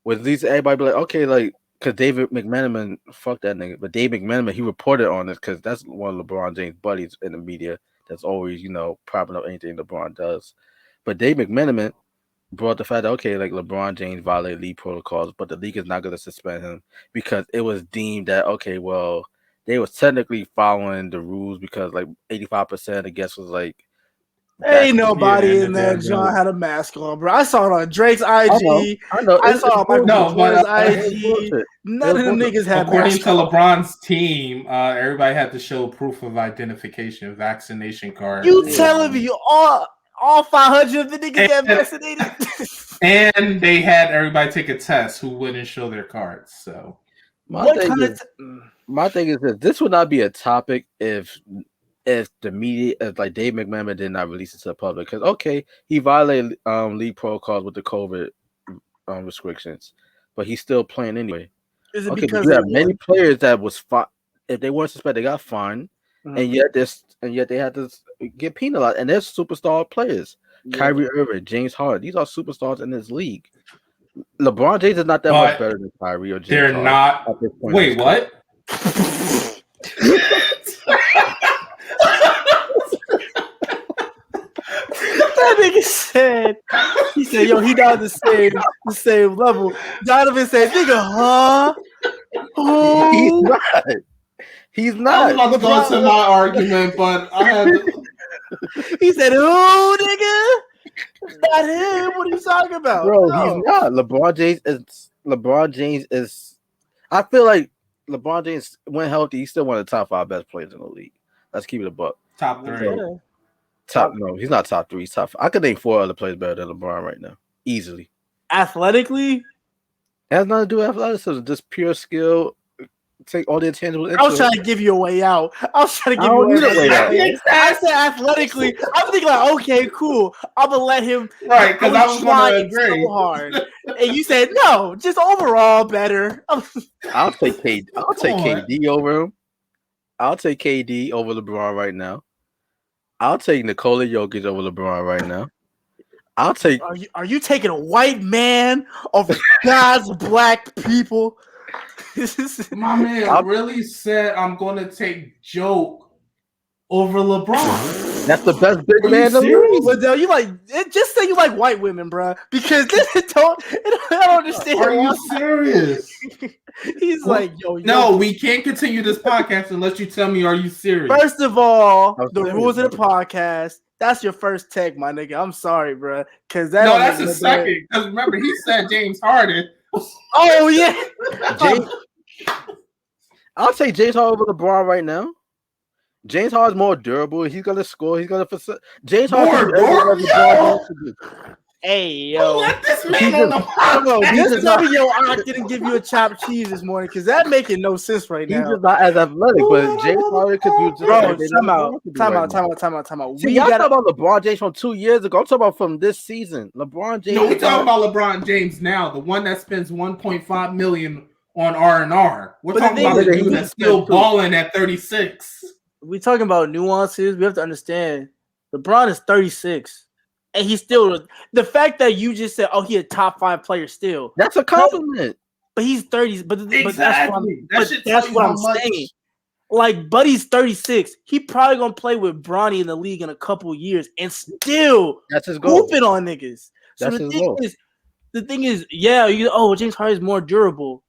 With at least everybody be like, okay, like, because David McMenamin, fuck that nigga, but David McMenamin, he reported on this because that's one of LeBron James' buddies in the media that's always, propping up anything LeBron does. But David McMenamin brought the fact that, okay, like LeBron James violated league protocols, but the league is not going to suspend him because it was deemed that, okay, well, they was technically following the rules because like 85% of the guests was like, ain't nobody in that John had a mask on, bro. I saw it on Drake's IG. I know. I saw it on IG. None of them niggas had According to LeBron's team, everybody had to show proof of identification, vaccination card. You telling me All 500 of the niggas got vaccinated. And they had everybody take a test who wouldn't show their cards. So my thing is that this would not be a topic if the media, if like Dave McMahon did not release it to the public. Because okay, he violated league protocols with the COVID restrictions, but he's still playing anyway. Is it okay, because you have many players that was if they weren't suspended, they got fined, and yet they had to get penalized, and they're superstar players. Yeah. Kyrie Irving, James Harden, these are superstars in this league. LeBron James is not that much better than Kyrie or James They're Harden not. Wait, what? That nigga said, he said, yo, he not the same level. Donovan said, nigga, huh? Oh. He's not. I was about to go to my argument, but I had to... He said, "Who, nigga? Not him. What are you talking about?" Bro, he's not. LeBron James is. I feel like LeBron James, when healthy, he's still one of the top 5 best players in the league. Let's keep it a buck. Top 3. No, he's not top 3. He's top 5. I could name 4 other players better than LeBron right now, easily. Athletically, it has nothing to do with athleticism. Just pure skill. Take all the intangibles. I was trying to give you a way out. I said athletically. I'm thinking like, okay, cool. I'm gonna let him. Right, because I was trying so hard, and you said no, just overall better. I'll take KD over him. I'll take KD over LeBron right now. I'll take Nikola Jokic over LeBron right now. I'll take. Are you taking a white man over God's black people? My man really said I'm going to take Joke over LeBron. That's the best big man in the league. Liddell, you like just say you like white women, bro. Because I don't understand. Are you serious? He's like, yo. No, we can't continue this podcast unless you tell me, are you serious? First of all, the rules of the podcast. That's your first take, my nigga. I'm sorry, bro. Because that's the second. Because remember, he said James Harden. Oh yeah, I'll take James Harden over LeBron right now. James Harden's more durable. He's gonna score. He's gonna James Harden. Hey yo, let this man on the podcast. Just tell me your aunt didn't give you a chopped cheese this morning because that making no sense right now. He's just not as athletic, but James Harden could do just. Bro, time out. See, y'all talking about LeBron James from 2 years ago. I'm talking about from this season. LeBron James. No, we're talking about LeBron James now, the one that spends $1.5 million on R&R. We're talking about the dude that's still balling at 36. We're talking about nuances. We have to understand. LeBron is 36. And he's still the fact that you just said, "Oh, he a top 5 player still." That's a compliment. But he's 30. But exactly. That's what I'm saying. Like, Buddy's 36. He probably gonna play with Bronny in the league in a couple years and still that's his goal. Hooping on niggas. So that's his goal. The thing is, yeah, James Harden is more durable.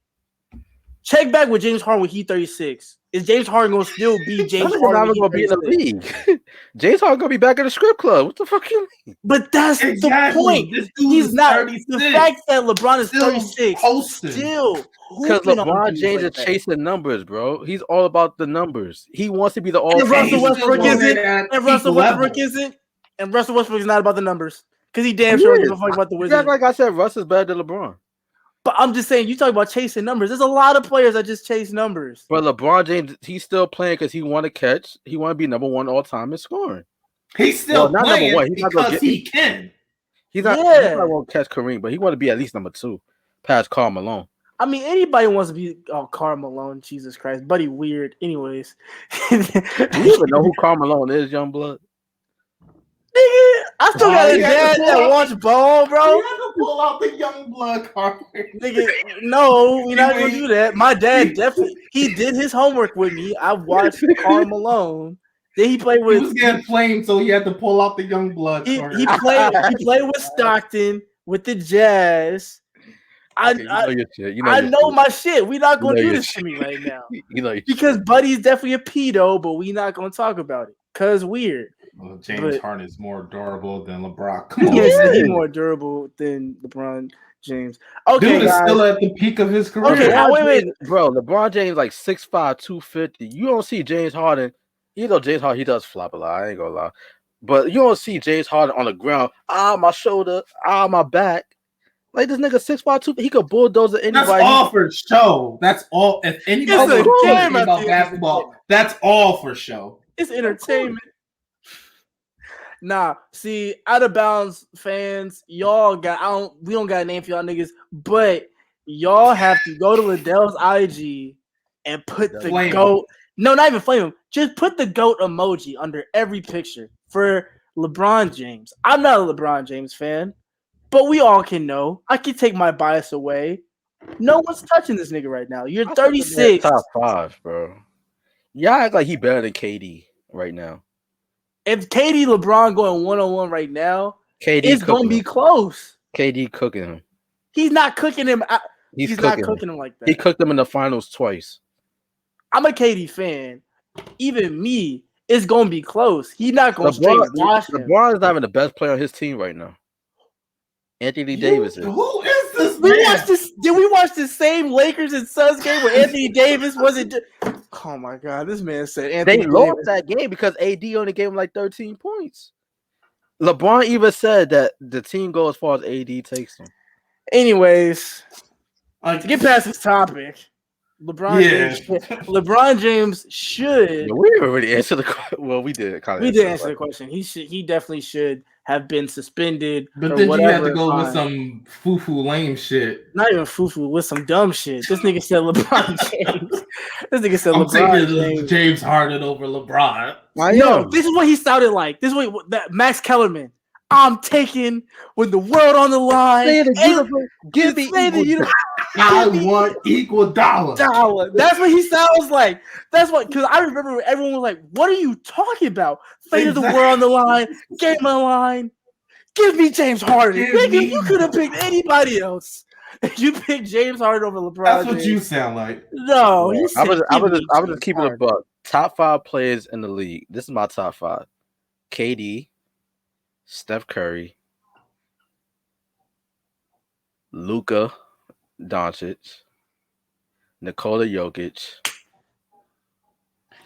Check back with James Harden when he's 36. Is James Harden gonna still be James Harden? Gonna be in the league. James Harden gonna be back in the strip club. What the fuck you mean? But that's the point. He's not 36. The fact that LeBron is 36 still because LeBron James is chasing numbers, bro. He's all about the numbers. He wants to be the all. And Russell Westbrook isn't. And Russell Westbrook isn't. And Russell Westbrook is not about the numbers because he damn sure gives a fuck about the Wizards. Like I said, Russ is better than LeBron. But I'm just saying, you talk about chasing numbers. There's a lot of players that just chase numbers. But LeBron James, he's still playing because he want to catch. He want to be number 1 all time in scoring. He's still not playing number 1. He's because he can. He's not going to catch Kareem, but he want to be at least number 2, past Karl Malone. I mean, anybody wants to be Karl Malone. Jesus Christ, buddy, weird. Anyways, do you even know who Karl Malone is, young blood? Nigga, I still got a dad that watch ball, bro. You have to pull out the young blood card. Nigga, no, we're not gonna do that. My dad definitely he did his homework with me. I watched Karl Malone. Then he played with. He was getting flamed, so he had to pull out the young blood card. He played with Stockton with the Jazz. I know my shit. We're not gonna do this to me right now. Because Buddy's definitely a pedo, but we're not gonna talk about it. Cause weird. Well, James Harden is more durable than LeBron. Come on, he's more durable than LeBron James. Okay, dude is still at the peak of his career. Okay, now wait, bro. LeBron James like 6'5", 250. You don't see James Harden. You know James Harden, he does flop a lot. I ain't gonna lie. But you don't see James Harden on the ground. My shoulder. My back. Like this nigga 6'2", he could bulldoze anybody. That's all for show. That's all. If anybody knows anything about basketball, that's all for show. It's entertainment. Nah, see, Outta Bounds fans, y'all got. We don't got a name for y'all niggas, but y'all have to go to Liddell's IG and put the GOAT. No, not even flame him. Just put the GOAT emoji under every picture for LeBron James. I'm not a LeBron James fan, but we all can know. I can take my bias away. No one's touching this nigga right now. You're 36. Top 5, bro. Y'all act like he better than KD right now. If KD LeBron going 1-on-1 right now, it's going to be close. KD cooking him. He's not cooking him. He's not cooking him like that. He cooked him in the finals twice. I'm a KD fan. Even me, it's going to be close. He's not going to straight wash him. LeBron is not even the best player on his team right now. Anthony Davis is. Who is this man? Did we watch the same Lakers and Suns game where Anthony Davis wasn't? Oh my God, this man said Anthony Davis. They lost that game because AD only gave him like 13 points. LeBron even said that the team goes as far as AD takes them. Anyways, to get past this topic, LeBron James should. We already answered the question. Well, we did. We did answer the question. He definitely should have been suspended. But then you had to go with some foo-foo lame shit. Not even foo-foo, with some dumb shit. This nigga said LeBron James. This nigga said I'm LeBron James. James Harden over LeBron. No, this is what he sounded like. This is what that Max Kellerman. I'm taking with the world on the line. Give me I want equal dollar. That's what he sounds like. That's what, because I remember everyone was like, "What are you talking about? Fate of the world on the line, game on the line. Give me James Harden. Nigga, you could have picked anybody else. You picked James Harden over LeBron. That's what James. You sound like. No, I was just keeping it a buck. Top 5 players in the league. This is my top 5. KD, Steph Curry, Luka Doncic, Nikola Jokic.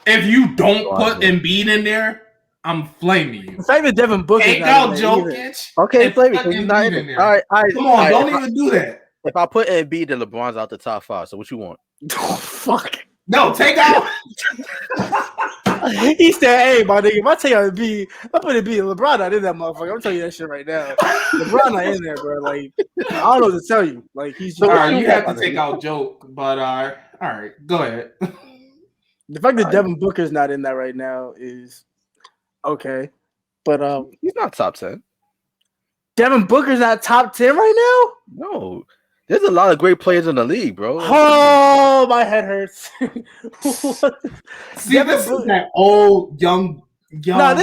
If you don't put Embiid in there, I'm flaming you. The fact that Devin Booker take out Jokic. Okay, flame me. He's not in there. All right. Come on, don't even do that. If I put Embiid, then LeBron's out the top 5. So what you want? Oh fuck. No, take out. He said, "Hey, my nigga, if I take out Embiid, I put Embiid. LeBron not in that motherfucker. I'm telling you that shit right now. LeBron not in there, bro. Like, I don't know what to tell you. Like, he's all right. You have to take out Joke, but all right, go ahead. The fact that Devin Booker's not in that right now is okay, but he's not top 10. Devin Booker's not top 10 right now. No. There's a lot of great players in the league, bro. Oh, my head hurts. See, this is that old, young. No,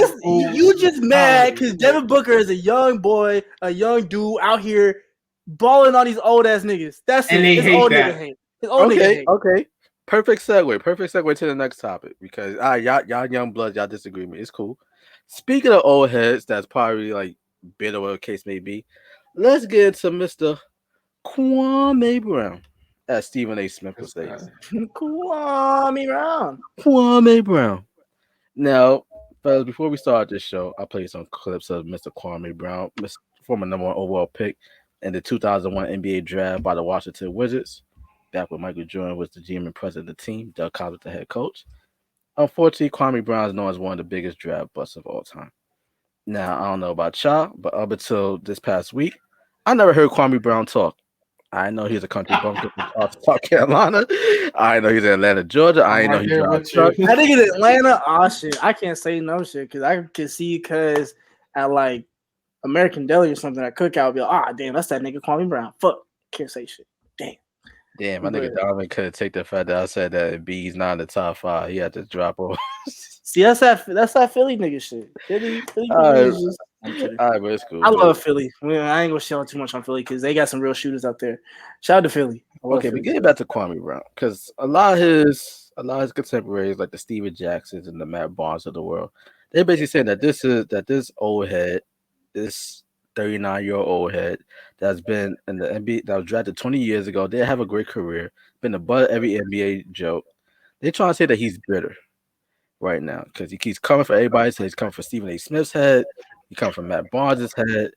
you just mad because Devin Booker is a young boy, a young dude out here balling on these old ass niggas. That's and it. They hate that. His old nigga hate. Okay. Perfect segue to the next topic because y'all young bloods, y'all disagree with me. It's cool. Speaking of old heads, that's probably like bitter, whatever the case may be. Let's get into Mr. Kwame Brown, as Stephen A. Smith would say. Kwame Brown. Now, fellas, before we start this show, I'll play some clips of Mr. Kwame Brown, former number 1 overall pick in the 2001 NBA draft by the Washington Wizards. Back when Michael Jordan was the GM and president of the team, Doug Collins the head coach. Unfortunately, Kwame Brown is known as one of the biggest draft busts of all time. Now, I don't know about y'all, but up until this past week, I never heard Kwame Brown talk. I know he's a country bumpkin from South Carolina. I know he's in Atlanta, Georgia. I know he's drives truck. I think in Atlanta, shit. I can't say no shit because I can see because at like American Deli or something at Cookout, I'll be like, damn, that's that nigga Kwame Brown. Fuck, can't say shit. Damn, my nigga Donovan couldn't take the fact that I said that B's not in the top 5. He had to drop off. See, that's that Philly nigga shit. Philly all right, but it's cool. I love Philly. I ain't gonna shell too much on Philly because they got some real shooters out there. Shout out to Philly. Okay, but getting back to Kwame Brown, because a lot of his contemporaries, like the Steven Jacksons and the Matt Barnes of the world, they're basically saying that this old head, this 39-year-old old head that's been in the NBA, that was drafted 20 years ago, they have a great career, been the butt of every NBA joke. They're trying to say that he's bitter. right now because he keeps coming for everybody. So he's coming for Stephen A. Smith's head. He comes from Matt Barnes' head.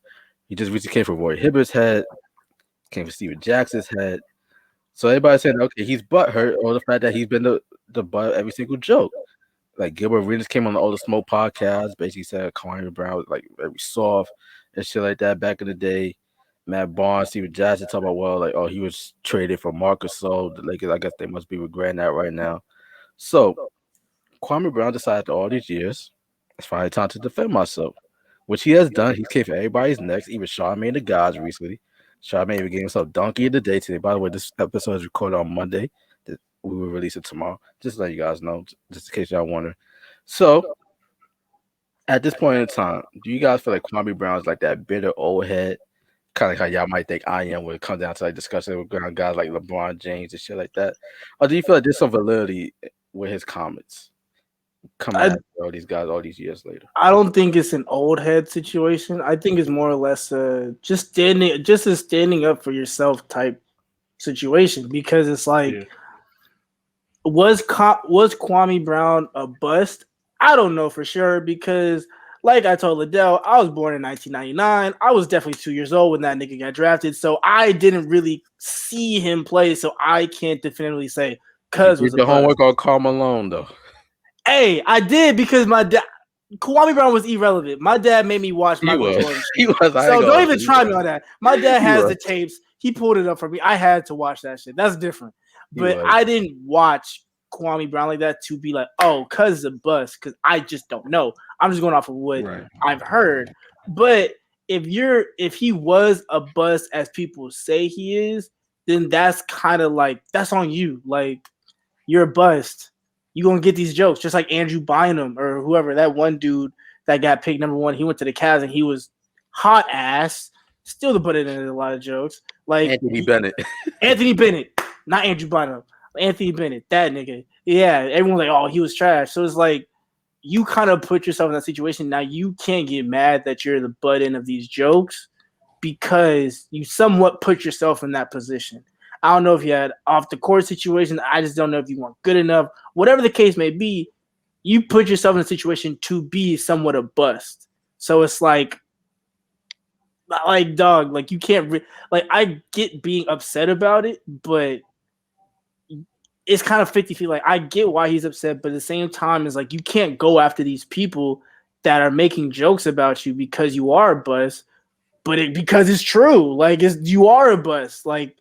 He just recently came for Roy Hibbert's head. Came for Steven Jackson's head. So everybody's saying, okay, he's butthurt over the fact that he's been the butt of every single joke. Like Gilbert Arenas came on the All the Smoke podcast, basically said Kwame Brown was like very soft and shit like that back in the day. Matt Barnes, Steven Jackson talking about, well, like, oh, he was traded for Marcus, so the Lakers, I guess they must be regretting that right now. So Kwame Brown decided after all these years, it's finally time to defend myself, which he has done. He came for everybody's necks, even Charmaine the Gods recently. Charmaine even gave himself donkey of the day today. By the way, this episode is recorded on Monday. We will release it tomorrow. Just to let you guys know, just in case y'all wonder. So, at this point in time, do you guys feel like Kwame Brown is like that bitter old head? Kind of like how y'all might think I am when it comes down to like discussing with guys like LeBron James and shit like that? Or do you feel like there's some validity with his comments coming after all these guys all these years later? I don't think it's an old head situation. I think it's more or less just a standing up for yourself type situation because it's like, was Kwame Brown a bust? I don't know for sure because, like I told Liddell, I was born in 1999. I was definitely 2 years old when that nigga got drafted, so I didn't really see him play, so I can't definitively say Cuz was a bust. Your homework on Karl Malone though. Hey, I did because my dad. Kwame Brown was irrelevant. My dad made me watch Michael Jordan. So don't even try me on that. My dad has the tapes. He pulled it up for me. I had to watch that shit. That's different. But I didn't watch Kwame Brown like that to be like, oh, cuz a bust, because I just don't know. I'm just going off of what I've heard. But if he was a bust as people say he is, then that's kind of like that's on you. Like you're a bust. You're going to get these jokes, just like Andrew Bynum or whoever, that one dude that got picked number one. He went to the Cavs and he was hot ass. Still the butt in a lot of jokes. Like Anthony Bennett. Anthony Bennett, not Andrew Bynum. Anthony Bennett, that nigga. Yeah, everyone's like, oh, he was trash. So it's like you kind of put yourself in that situation. Now you can't get mad that you're the butt end of these jokes because you somewhat put yourself in that position. I don't know if you had off the court situation. I just don't know if you weren't good enough. Whatever the case may be, you put yourself in a situation to be somewhat a bust. So it's like dog, like you can't I get being upset about it, but it's kind of 50 feet. Like I get why he's upset, but at the same time, it's like you can't go after these people that are making jokes about you because you are a bust, but because it's true. Like you are a bust. Like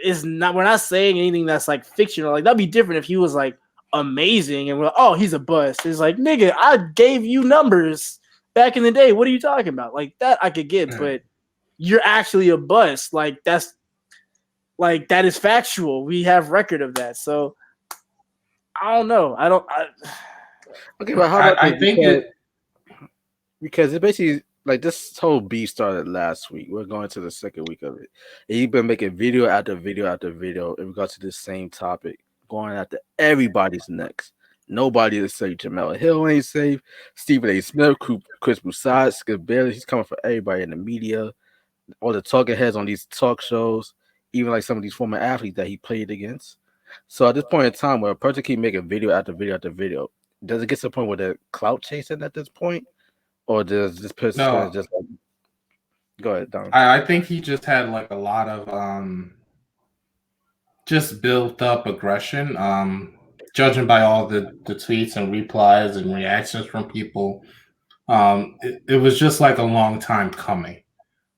it's not. We're not saying anything that's like fictional. Like that'd be different if he was like amazing and we're like, oh, he's a bust. It's like, nigga, I gave you numbers back in the day. What are you talking about? Like that I could get, but you're actually a bust. Like that's like that is factual. We have record of that. So I don't know. Okay, but how about I think because it basically like this whole beef started last week. We're going to the second week of it. And you've been making video after video after video in regards to this same topic, going after everybody's necks. Nobody is safe. Jamel Hill ain't safe. Stephen A. Smith, Chris Broussard, Skip Bayless, he's coming for everybody in the media. All the talking heads on these talk shows, even like some of these former athletes that he played against. So at this point in time, where a person keep making video after video after video, does it get to the point where they're clout chasing at this point? Or does this person just like go ahead, Don? I think he just had like a lot of just built up aggression. Judging by all the tweets and replies and reactions from people, it was just like a long time coming.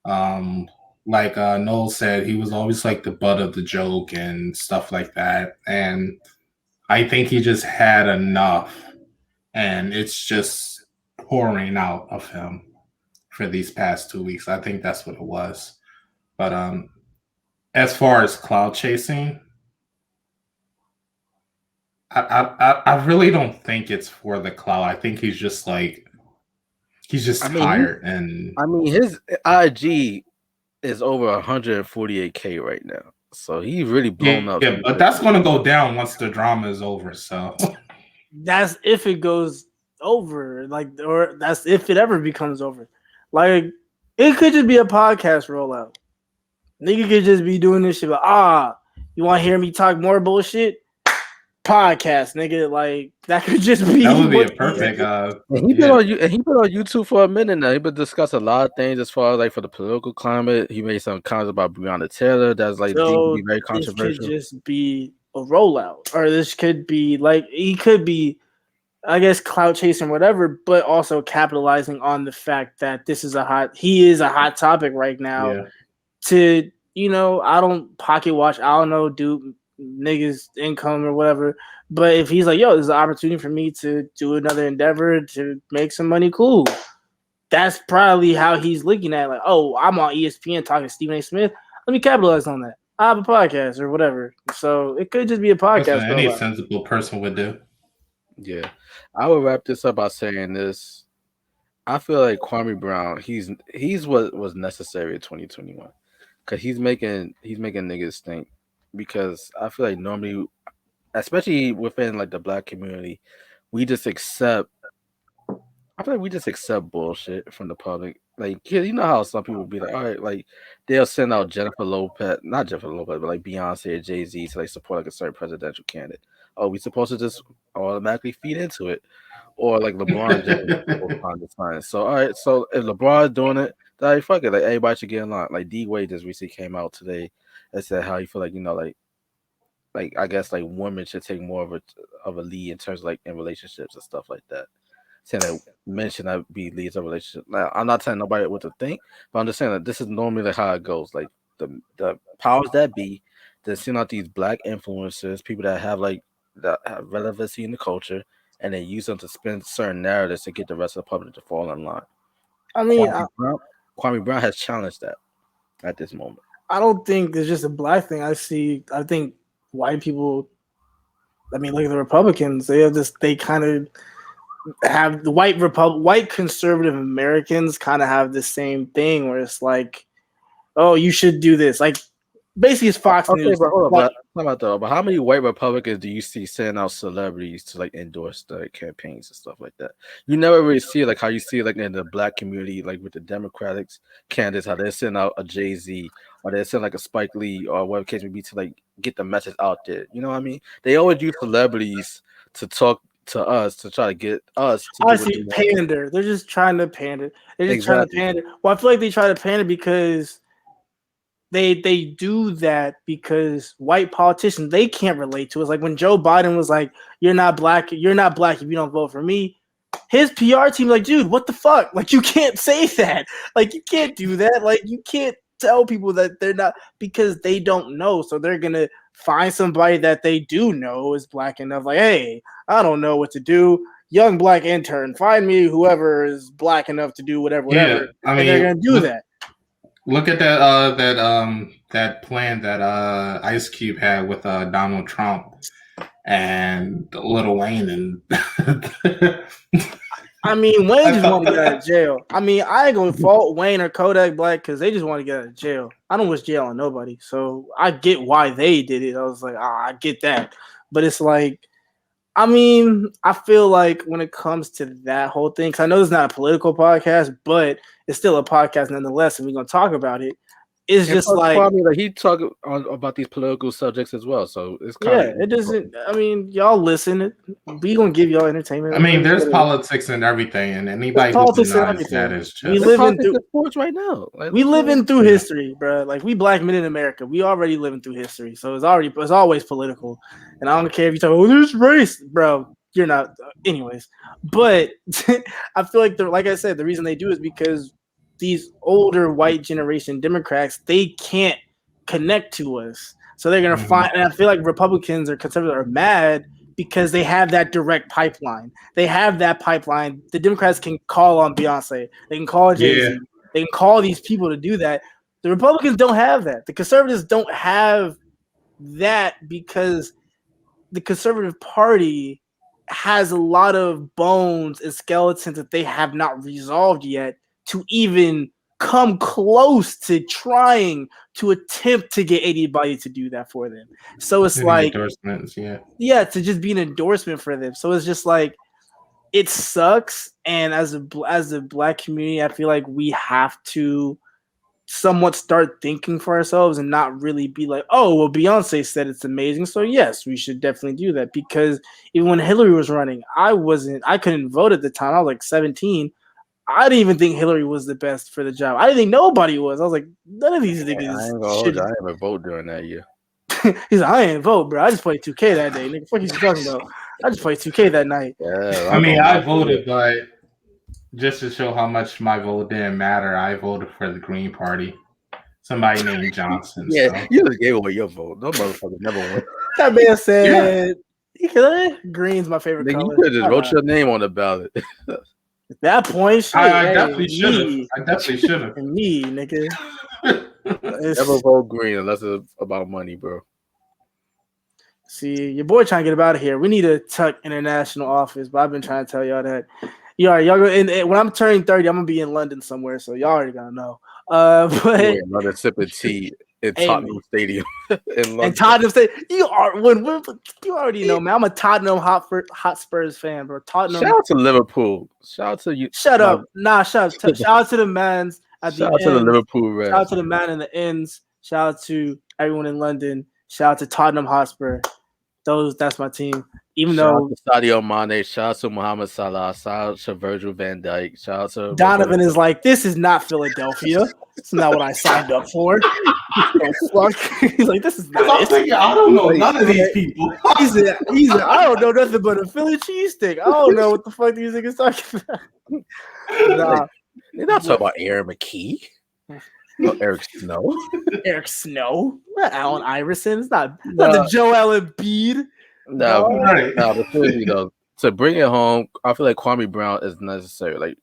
Like Noel said, he was always like the butt of the joke and stuff like that. And I think he just had enough. And it's just pouring out of him for these past 2 weeks. I think that's what it was. But as far as cloud chasing, I really don't think it's for the cloud. I think he's just tired. And I mean, his IG is over 148K right now. So he's really blown up. Yeah, but that's going to go down once the drama is over. So that's if it goes over, or that's if it ever becomes over. Like, it could just be a podcast rollout. Nigga could just be doing this shit. Like, you want to hear me talk more bullshit? podcast, nigga. Like that could just be. That would be a perfect. And he been on YouTube for a minute now. He been discussing a lot of things as far as like for the political climate. He made some comments about Breonna Taylor that's like deeply very controversial. This could just be a rollout, or this could be like he could be, I guess, clout chasing, whatever, but also capitalizing on the fact that he is a hot topic right now. Yeah. To I don't pocket watch. I don't know, do niggas income or whatever. But if he's like, yo, there's an opportunity for me to do another endeavor to make some money, cool. That's probably how he's looking at it. Like, oh, I'm on ESPN talking to Stephen A. Smith. Let me capitalize on that. I have a podcast or whatever. So it could just be a podcast. That's what any sensible person would do. Yeah. I would wrap this up by saying this. I feel like Kwame Brown, he's what was necessary in 2021. Cause he's making niggas think. Because I feel like normally, especially within like the black community, we just accept. I feel like we just accept bullshit from the public. Like, you know how some people be like, all right, like they'll send out not Jennifer Lopez, but like Beyonce or Jay-Z to like support like a certain presidential candidate. Oh, we supposed to just automatically feed into it, or like LeBron James. So all right, so if LeBron's doing it, then all right, fuck it. Like everybody should get in line. Like D Wade just recently came out today and said how he feel like like I guess like women should take more of a lead in terms of like in relationships and stuff like that. Saying that men should not be leads of relationship. Now, I'm not telling nobody what to think, but I'm just saying that this is normally like how it goes. Like the powers that be, they send out these black influencers, people that have relevancy in the culture, and they use them to spin certain narratives to get the rest of the public to fall in line. I mean, Kwame Brown has challenged that at this moment. I don't think it's just a black thing. I think white people. I mean, look at the Republicans. They kind of have the white conservative Americans kind of have the same thing where it's like, oh, you should do this. Like basically it's Fox News. But how many white Republicans do you see sending out celebrities to like endorse the campaigns and stuff like that? You never really see like how you see like in the black community, like with the Democratic candidates, how they're sending out a Jay-Z or they're sending like a Spike Lee or whatever case may be to like get the message out there. You know what I mean? They always use celebrities to talk to us to try to get us to honestly pander. They're just trying to pander. They're just trying to pander. Well, I feel like they try to pander because they do that because white politicians, they can't relate to us. Like when Joe Biden was like, you're not black if you don't vote for me. His PR team like, dude, what the fuck? Like you can't say that. Like you can't do that. Like you can't tell people that they're not, because they don't know. So they're gonna find somebody that they do know is black enough. Like, hey, I don't know what to do. Young black intern, find me whoever is black enough to do whatever. Yeah, I mean, they're gonna do that. Look at that plan that Ice Cube had with Donald Trump and Lil Wayne and. I mean, Wayne just want to get out of jail. I mean, I ain't gonna fault Wayne or Kodak Black because they just want to get out of jail. I don't wish jail on nobody, so I get why they did it. I was like, I get that, but it's like, I mean, I feel like when it comes to that whole thing, because I know it's not a political podcast, but it's still a podcast nonetheless, and we're gonna talk about it. It's just like he talk about these political subjects as well, so it's kind of it doesn't. I mean, y'all listen. We gonna give y'all entertainment. I mean, there's politics and everything, and anybody who denies that is just we living through sports right now. Like, we living through history, bro. Like we black men in America, we already living through history, so it's always political. And I don't care if you talk, oh, there's race, bro. You're not, anyways. But I feel like I said, the reason they do is because these older white generation Democrats, they can't connect to us. So they're going to find, and I feel like Republicans or conservatives are mad because they have that direct pipeline. They have that pipeline. The Democrats can call on Beyonce. They can call Jay-Z. They can call these people to do that. The Republicans don't have that. The conservatives don't have that because the Conservative Party has a lot of bones and skeletons that they have not resolved yet to even come close to trying to attempt to get anybody to do that for them. So it's like endorsements, to just be an endorsement for them. So it's just like, it sucks. And as a black community, I feel like we have to somewhat start thinking for ourselves and not really be like, oh, well, Beyonce said it's amazing, so yes, we should definitely do that. Because even when Hillary was running, I couldn't vote at the time. I was like 17. I didn't even think Hillary was the best for the job. I didn't think nobody was. I was like, none of these niggas. I ain't gonna hold you. I didn't even vote during that year. He's like, I ain't vote, bro. I just played 2K that day. Nigga, what are you talking about? I just played 2K that night. Yeah, I voted, but just to show how much my vote didn't matter, I voted for the Green Party. Somebody named Johnson. Yeah, so. You just gave away your vote. No motherfucker never won. That man said, green's my favorite color. You could just wrote your name on the ballot. At that point, shit, I definitely should have. Me, nigga. Never vote green unless it's about money, bro. See, your boy trying to get out of here. We need a Tuck International office, but I've been trying to tell y'all that. Y'all go. And when I'm turning 30, I'm gonna be in London somewhere, so y'all already gotta know. But another sip of tea in Tottenham Stadium in London. And Tottenham Stadium, you already know, man. I'm a Tottenham Hotspurs fan, bro. Tottenham. Shout out to Liverpool. Shout out to you. Shut up. Nah, shut up. Shout out to the mans at the end. Shout out to the Liverpool Reds. Shout out to the man in the ends. Shout out to everyone in London. Shout out to Tottenham Hotspur. That's my team. Even shout though out to Sadio Mane, shout out to Mohamed Salah, shout out to Virgil van Dijk, shout out to Donovan is like, this is not Philadelphia. It's not what I signed up for. Fuck. He's like, this is not. I'm thinking, I don't know none of these people. He said, I don't know nothing but a Philly cheesesteak. I don't know what the fuck these niggas talking about. Nah. They're not talking about Aaron McKee. No, Eric Snow. Eric Snow? Not Allen Iverson. It's not the Joel Embiid. No, but seriously though, to bring it home, I feel like Kwame Brown is necessary. Like,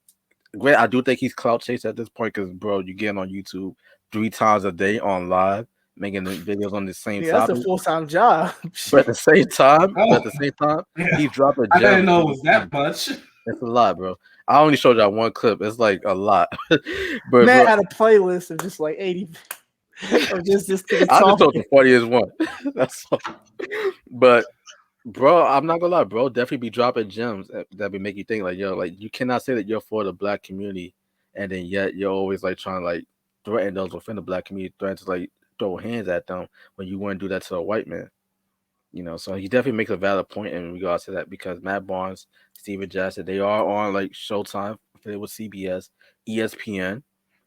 great, I do think he's clout chase at this point because, bro, you getting on YouTube 3 times a day on live, making the videos on the same topic. That's a full-time job. But at the same time, he dropped a gem. I didn't know it was that much. It's a lot, bro. I only showed y'all one clip. It's like a lot. But man had a playlist of just like 80. Or just I just told the 40 is one. That's all. But bro, I'm not gonna lie, bro. Definitely be dropping gems that be make you think like, yo, like you cannot say that you're for the black community, and then yet you're always like trying to like threaten those within the black community, threaten to like throw hands at them when you wouldn't do that to a white man. You know, so he definitely makes a valid point in regards to that because Matt Barnes, Steven Jackson, they are on like Showtime, with CBS, ESPN.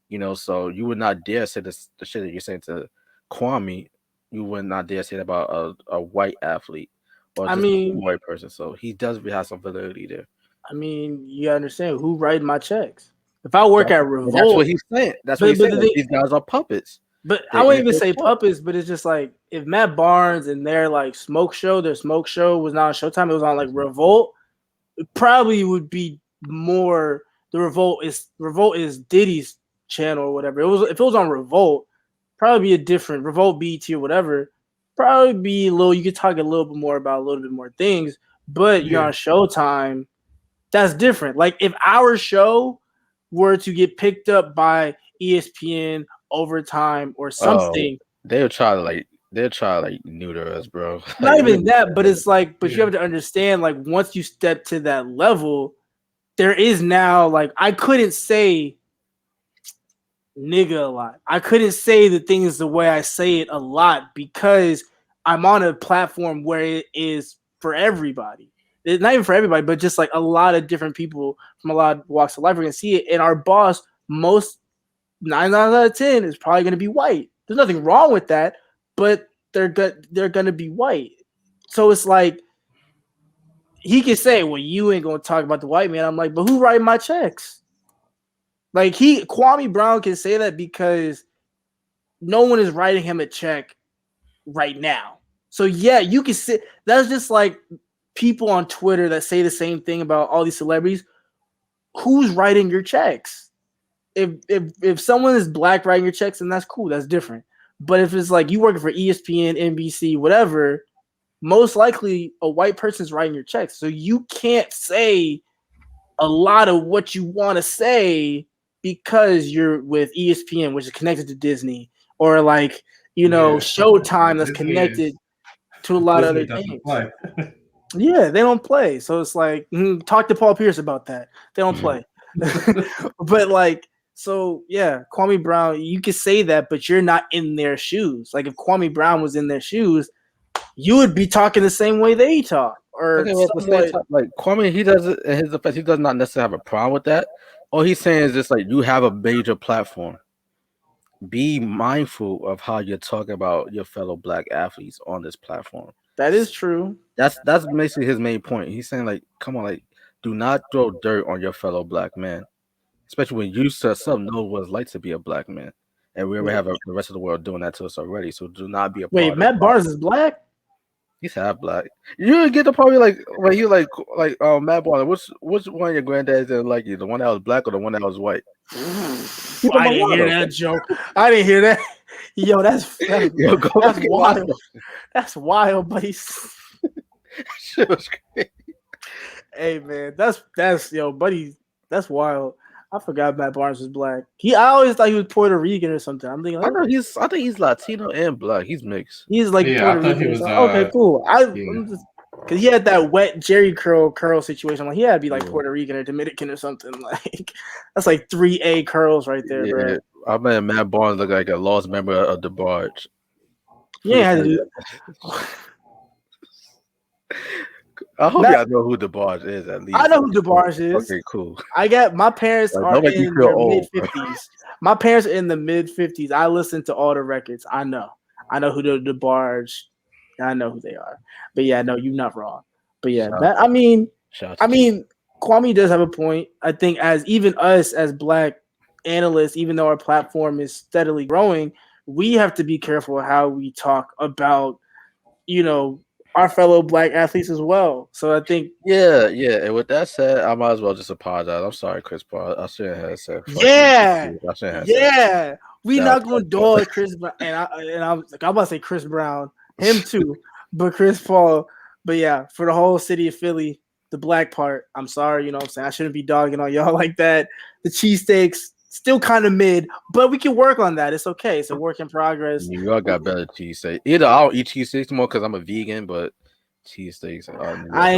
You know, so you would not dare say the shit that you're saying to Kwame. You would not dare say it about a white athlete or just a white person. So he does have some validity there. I mean, you understand who writing my checks? If I work at Revolt, that's what he's saying. That's what he's saying. These guys are puppets. But I won't even say puppets, but it's just like if Matt Barnes and their like their smoke show was not on Showtime, it was on like Revolt, it probably would be more. The Revolt is Diddy's channel or whatever. If it was on Revolt, probably be a different Revolt BT or whatever. Probably be a little. You could talk a little bit more about a little bit more things, but you're on Showtime. That's different. Like if our show were to get picked up by ESPN Overtime or something, they'll try to neuter us, bro. Not even that, but it's like, you have to understand, like once you step to that level, there is now like I couldn't say nigga a lot. I couldn't say the things the way I say it a lot because I'm on a platform where it is for everybody. It's not even for everybody, but just like a lot of different people from a lot of walks of life are gonna see it. And our boss, most 9 out of 10 is probably going to be white. There's nothing wrong with that, but they're going to be white. So it's like he can say, "Well, you ain't going to talk about the white man." I'm like, "But who write my checks?" Like Kwame Brown can say that because no one is writing him a check right now. So yeah, you can say that's just like people on Twitter that say the same thing about all these celebrities. Who's writing your checks? If someone is black writing your checks, then that's cool. That's different. But if it's like you working for ESPN, NBC, whatever, most likely a white person's writing your checks. So you can't say a lot of what you want to say because you're with ESPN, which is connected to Disney, or like, Showtime that's connected to a lot of other things. Yeah, they don't play. So it's like, talk to Paul Pierce about that. They don't play. But like, So yeah, Kwame Brown, you could say that, but you're not in their shoes. Like if Kwame Brown was in their shoes, you would be talking the same way they talk. Or okay, well, at the same time, like Kwame, he doesn't. In his defense, he does not necessarily have a problem with that. All he's saying is just like you have a major platform. Be mindful of how you're talking about your fellow black athletes on this platform. that is true. That's basically his main point. He's saying like, come on, like, do not throw dirt on your fellow black man, especially when you yourself know what it's like to be a black man, and we already have the rest of the world doing that to us already. So do not be a part. Wait, Matt Barnes is black? He's half black. You didn't get the part like when you like Matt Barnes. Which one of your granddads didn't like you? The one that was black or the one that was white? I didn't hear that joke. I didn't hear that. Yo, that's wild. That's wild, but Shit was crazy. Hey man, that's yo, buddy. That's wild. I forgot Matt Barnes was black. I always thought he was Puerto Rican or something. I'm thinking, I think he's Latino and black. He's mixed. He's like Puerto Rican. Okay, cool. Because he had that wet Jerry curl situation. Like he had to be like Puerto Rican or Dominican or something. Like that's like 3A curls right there, bro. I bet Matt Barnes look like a lost member of the Barge. Yeah, I hope y'all know who DeBarge is at least. I know who DeBarge is. Okay, cool. I got my parents are in their mid-50s. My parents are in the mid-50s. I listen to all the records. I know who the DeBarge. I know who they are. But yeah, no, you're not wrong. But yeah, I mean, Kwame does have a point. I think as even us as black analysts, even though our platform is steadily growing, we have to be careful how we talk about, our fellow black athletes as well. So I think yeah. And with that said, I might as well just apologize. I'm sorry, Chris Paul. I shouldn't have said. Yeah. We not gonna dog Chris Brown, and I'm about to say Chris Brown, him too, but Chris Paul. But yeah, for the whole city of Philly, the black part, I'm sorry. You know what I'm saying? I shouldn't be dogging on y'all like that. The cheesesteaks still kind of mid, but we can work on that. It's okay. It's a work in progress. New York got better cheesesteaks. Either I don't eat cheesesteaks more because I'm a vegan, but cheesesteaks. I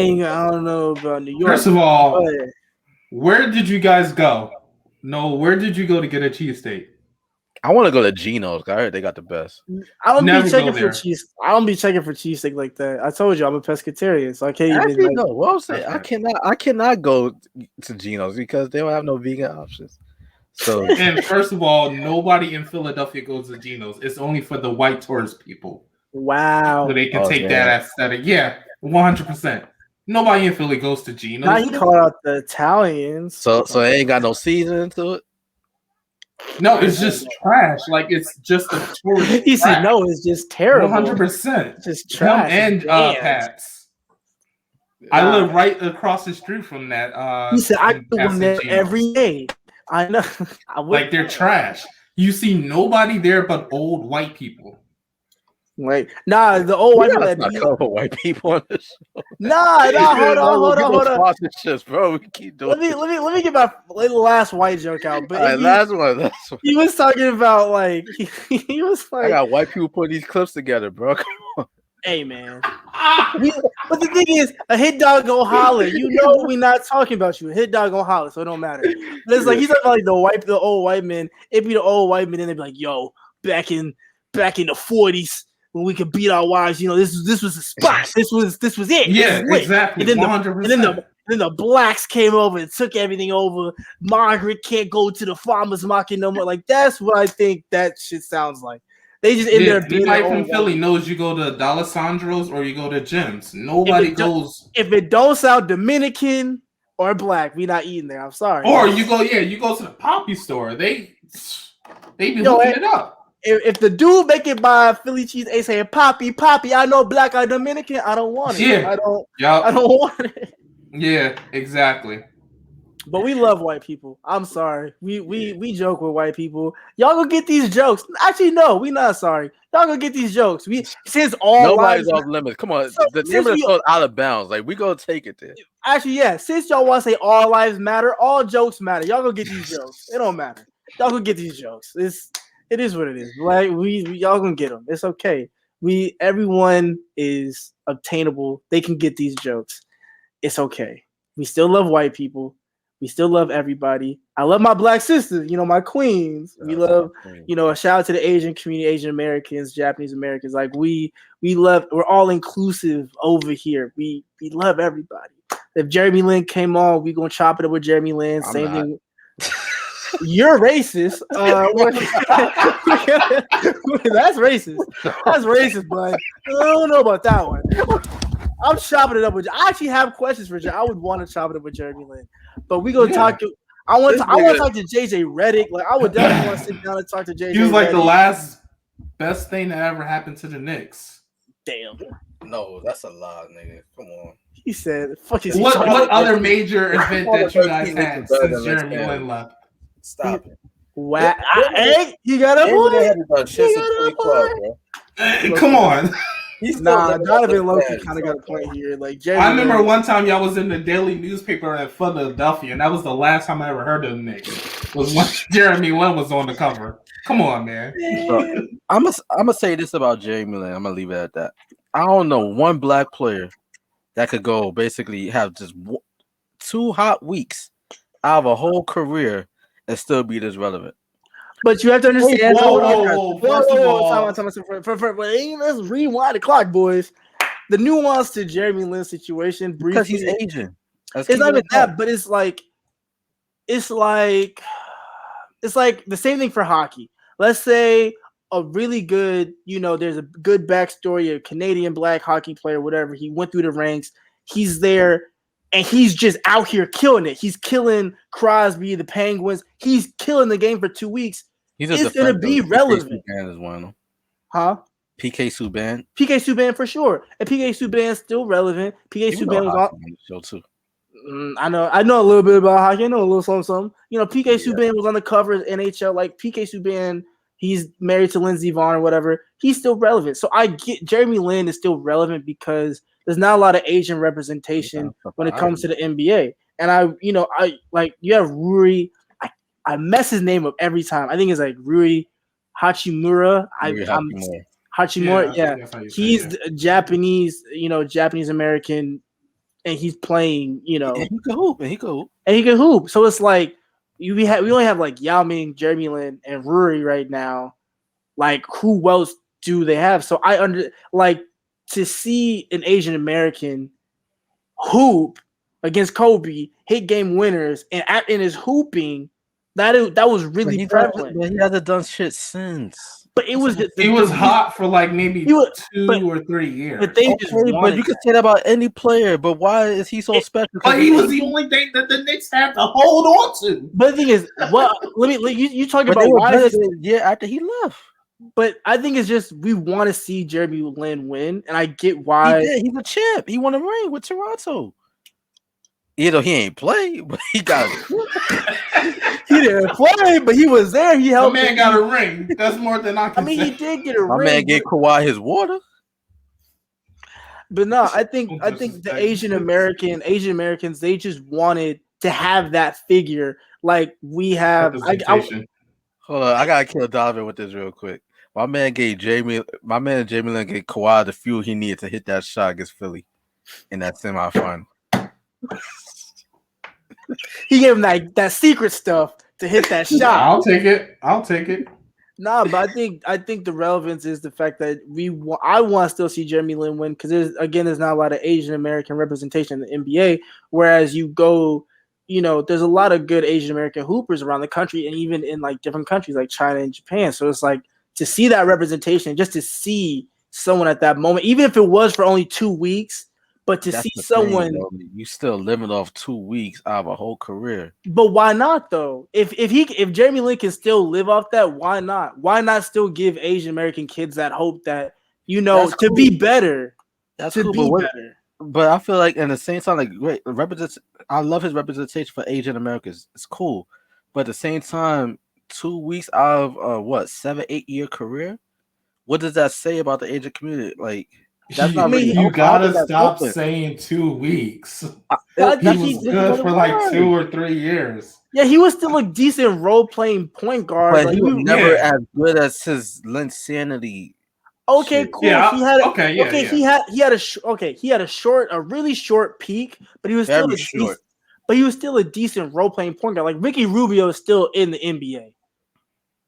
don't know about New York. First of all, where did you guys go? No, where did you go to get a cheesesteak? I want to go to Geno's. I heard they got the best. I don't be checking for cheesesteak like that. I told you I'm a pescatarian, so I can't even. No, what I'm saying, I cannot go to Geno's because they don't have no vegan options. So, and first of all, nobody in Philadelphia goes to Geno's. It's only for the white tourist people. Wow. So they can take that aesthetic. Yeah, 100%. Nobody in Philly goes to Geno's. Now you call out the Italians. So it ain't got no seasoning to it? No, it's just trash. Like, it's just a tourist. He said, no, it's just terrible. 100%. Just trash. And Pat's. I live right across the street from that. He said, I do them there every day. I know. Like they're trash. You see nobody there but old white people. Wait, the old white people. Not cover white people on this show. Hold on. Sponsorships, bro. We keep doing. Let me get my last white joke out. But right, last one. He was talking about like he was like, I got white people putting these clips together, bro. Come on. Hey man, but the thing is, a hit dog go holler. You know we not talking about you. A hit dog go holler, so it don't matter. But it's like he's talking about like the old white men. It'd be the old white men, and they'd be like, "Yo, back in the 40s when we could beat our wives, this was the spot. This was it. Yeah, exactly. And then the blacks came over and took everything over. Margaret can't go to the farmers market no more. Like that's what I think that shit sounds like. They just in there. Anybody from Philly knows you go to D'Alessandro's or you go to Jim's. Nobody goes. If it don't sound Dominican or black, we not eating there. I'm sorry. Or you go to the Poppy store. They be hooking it up. If the dude make it by Philly cheese, they saying Poppy, I know black or Dominican. I don't want it. Yeah. I don't want it. Yeah, exactly. But we love white people. I'm sorry. We joke with white people. Y'all gonna get these jokes. Actually, no, we not sorry. Y'all gonna get these jokes. Nobody's off limits. Come on, the name of the show is Out of Bounds. Like we gonna take it there. Actually, yeah. Since y'all want to say all lives matter, all jokes matter. Y'all gonna get these jokes. It don't matter. Y'all gonna get these jokes. It is what it is. Like y'all gonna get them. It's okay. Everyone is obtainable. They can get these jokes. It's okay. We still love white people. We still love everybody. I love my black sisters, my queens. We love, a shout out to the Asian community, Asian Americans, Japanese Americans. Like we love, we're all inclusive over here. We love everybody. If Jeremy Lin came on, we gonna chop it up with Jeremy Lin. Same thing. You're racist. That's racist. That's racist, but I don't know about that one. I'm chopping it up with. I actually have questions for you. I would want to chop it up with Jeremy Lin, but we gonna talk to. I want to talk to JJ Redick. Like I would definitely want to sit down and talk to JJ. He was like Redick. The last best thing that ever happened to the Knicks. Damn. No, that's a lie, nigga. Come on. He said, "Fuck is what other major event that you guys had since Jeremy Lin left?" Stop it. Wow. Hey, you got a point. Come on. Donovan Loki kind of got a point here. Like I remember one time y'all was in the daily newspaper in Philadelphia, and that was the last time I ever heard of the Knicks. Was when Jeremy Lin was on the cover. Come on, man. So, I'm gonna say this about Jeremy Lin. I'm gonna leave it at that. I don't know one black player that could go basically have just 2 hot weeks out of a whole career and still be this relevant. But you have to understand. Let's rewind the clock, boys. The nuance to Jeremy Lin's situation, briefly, because he's Asian. It's not even that, but it's like the same thing for hockey. Let's say a really good, there's a good backstory, a Canadian black hockey player, whatever. He went through the ranks. He's there. And he's just out here killing it. He's killing Crosby, the Penguins. He's killing the game for 2 weeks. It's going to be relevant. Huh? PK Subban. PK Subban for sure. And PK Subban is still relevant. PK Subban was on the show too. I know a little bit about hockey. I know a little something. PK Subban was on the cover of NHL. Like PK Subban, he's married to Lindsey Vonn or whatever. He's still relevant. So I get Jeremy Lin is still relevant because there's not a lot of Asian representation when it comes to the NBA. And I like you have Rui. I mess his name up every time. I think it's like Rui Hachimura. Hachimura. Yeah. He's Japanese, Japanese American, and he's playing, And he can hoop. And he can hoop. So it's like we only have like Yao Ming, Jeremy Lin, and Rui right now. Like who else do they have? So to see an Asian American hoop against Kobe, hit game winners, and in his hooping, that was really prevalent. He hasn't done shit since. But it was hot for like maybe 2 or 3 years. But they but you can say that about any player. But why is he so special? But he was the only thing that the Knicks had to hold on to. But the thing is, you talking about why is it after he left. But I think it's just we want to see Jeremy Lin win, and I get why. He's a champ. He won a ring with Toronto. He ain't play, but he got it. He didn't play, but he was there. He helped. My man got a ring. That's more than I can say. He did get a ring. My man gave Kawhi his water. But no, I think the Asian Americans, they just wanted to have that figure like we have. Hold on, I gotta kill Donovan with this real quick. My man Jamie Lin gave Kawhi the fuel he needed to hit that shot against Philly in that semifinal. He gave him that secret stuff to hit that shot. I'll take it. Nah, but I think the relevance is the fact that I want to still see Jeremy Lin win because there's not a lot of Asian American representation in the NBA. Whereas you go, there's a lot of good Asian American hoopers around the country and even in like different countries like China and Japan. So it's like to see that representation, just to see someone at that moment, even if it was for only 2 weeks. But to see someone, you still living off 2 weeks out of a whole career. But why not though? If Jeremy Lin can still live off that, why not? Why not still give Asian American kids that hope that to be better? That's cool, better. But I feel like in the same time, like great I love his representation for Asian Americans. It's cool, but at the same time, 2 weeks out of 7-8 year career, what does that say about the Asian community? Like. That's not really you gotta stop saying 2 weeks. He was good for like 2 or 3 years. Yeah, he was still a decent role playing point guard. But he was never as good as his insanity. Okay, cool. Yeah, he had a really short peak, but he was still short. but he was still a decent role-playing point guard. Like Ricky Rubio is still in the NBA.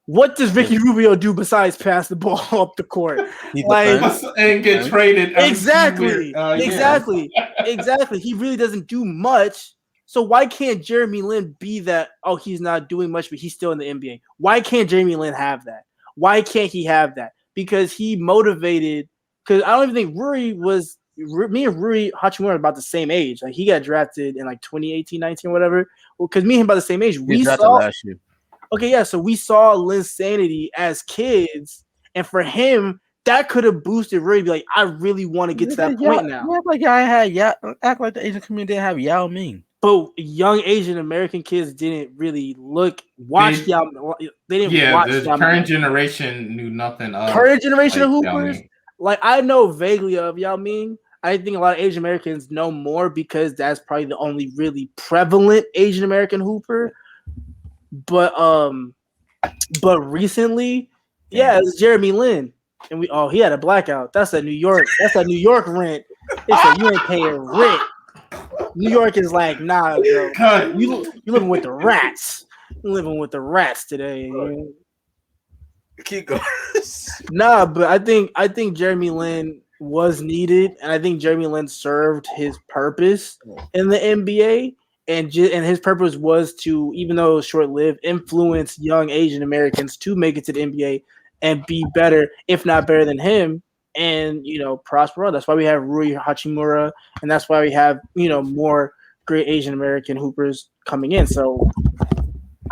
What does Ricky Rubio do besides pass the ball up the court? And get traded exactly. He really doesn't do much. So why can't Jeremy Lin be that? Oh, he's not doing much, but he's still in the NBA. Why can't Jeremy Lin have that? Why can't he have that? Because he motivated. Because I don't even think Rui was. Me and Rui Hachimura are about the same age. Like he got drafted in like 2018, 19, whatever. Well, because me and him about the same age. We saw last year. Okay, yeah, so we saw Lin's sanity as kids, and for him, that could have boosted Rui. Be like, I really want to get to that point now. Act like the Asian community didn't have Yao Ming. But young Asian American kids didn't really watch Yao. They didn't watch the Yao current generation knew nothing of. Current generation of hoopers, like I know vaguely of Yao Ming. I think a lot of Asian Americans know more because that's probably the only really prevalent Asian American hooper. But recently, yeah, it was Jeremy Lin, and he had a blackout. That's a New York rent. They said you ain't paying rent. New York is like, nah, bro. You living with the rats. You living with the rats today. Keep going. Nah, but I think Jeremy Lin was needed, and I think Jeremy Lin served his purpose in the NBA. And his purpose was to, even though it was short-lived, influence young Asian Americans to make it to the NBA and be better, if not better than him, and prosper. That's why we have Rui Hachimura, and that's why we have more great Asian American hoopers coming in. So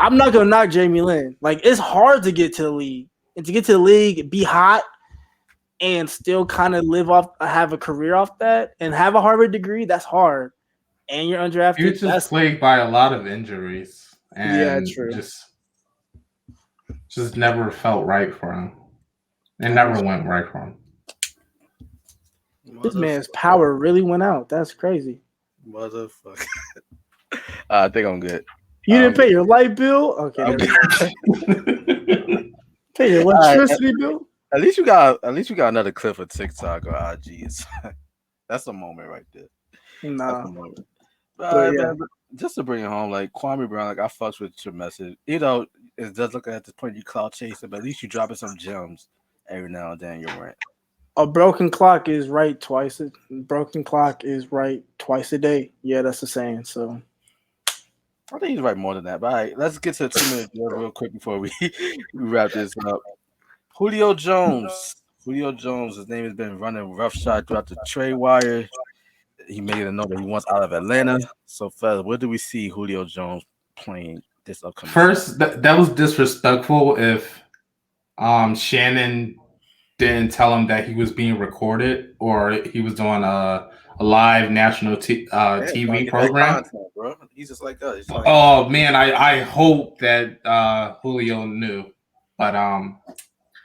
I'm not gonna knock Jeremy Lin. Like it's hard to get to the league, and to get to the league, be hot, and still kind of have a career off that, and have a Harvard degree. That's hard. And you're undrafted. He was just plagued by a lot of injuries, and true. Just never felt right for him. It never went right for him. This man's power really went out. That's crazy. Motherfucker. I think I'm good. You didn't pay your light bill? Okay. Pay your electricity bill? At least you got another clip of TikTok or IG. That's a moment right there. Nah. Man, just to bring it home, like Kwame Brown, like I fucks with your message. It does look at this point you clout chasing, but at least you dropping some gems every now and then. You're right. A broken clock is right twice. Broken clock is right twice a day. Yeah, that's the saying. So I think he's right more than that. But all right, let's get to the 2-minute drill real quick before we wrap this up. Julio Jones. His name has been running roughshod throughout the trade wire. He made it known that he wants out of Atlanta. So, fellas, where do we see Julio Jones playing this upcoming First, that was disrespectful if Shannon didn't tell him that he was being recorded or he was doing a live national TV program. Content, bro. He's just like us. Oh, man, I hope that Julio knew. But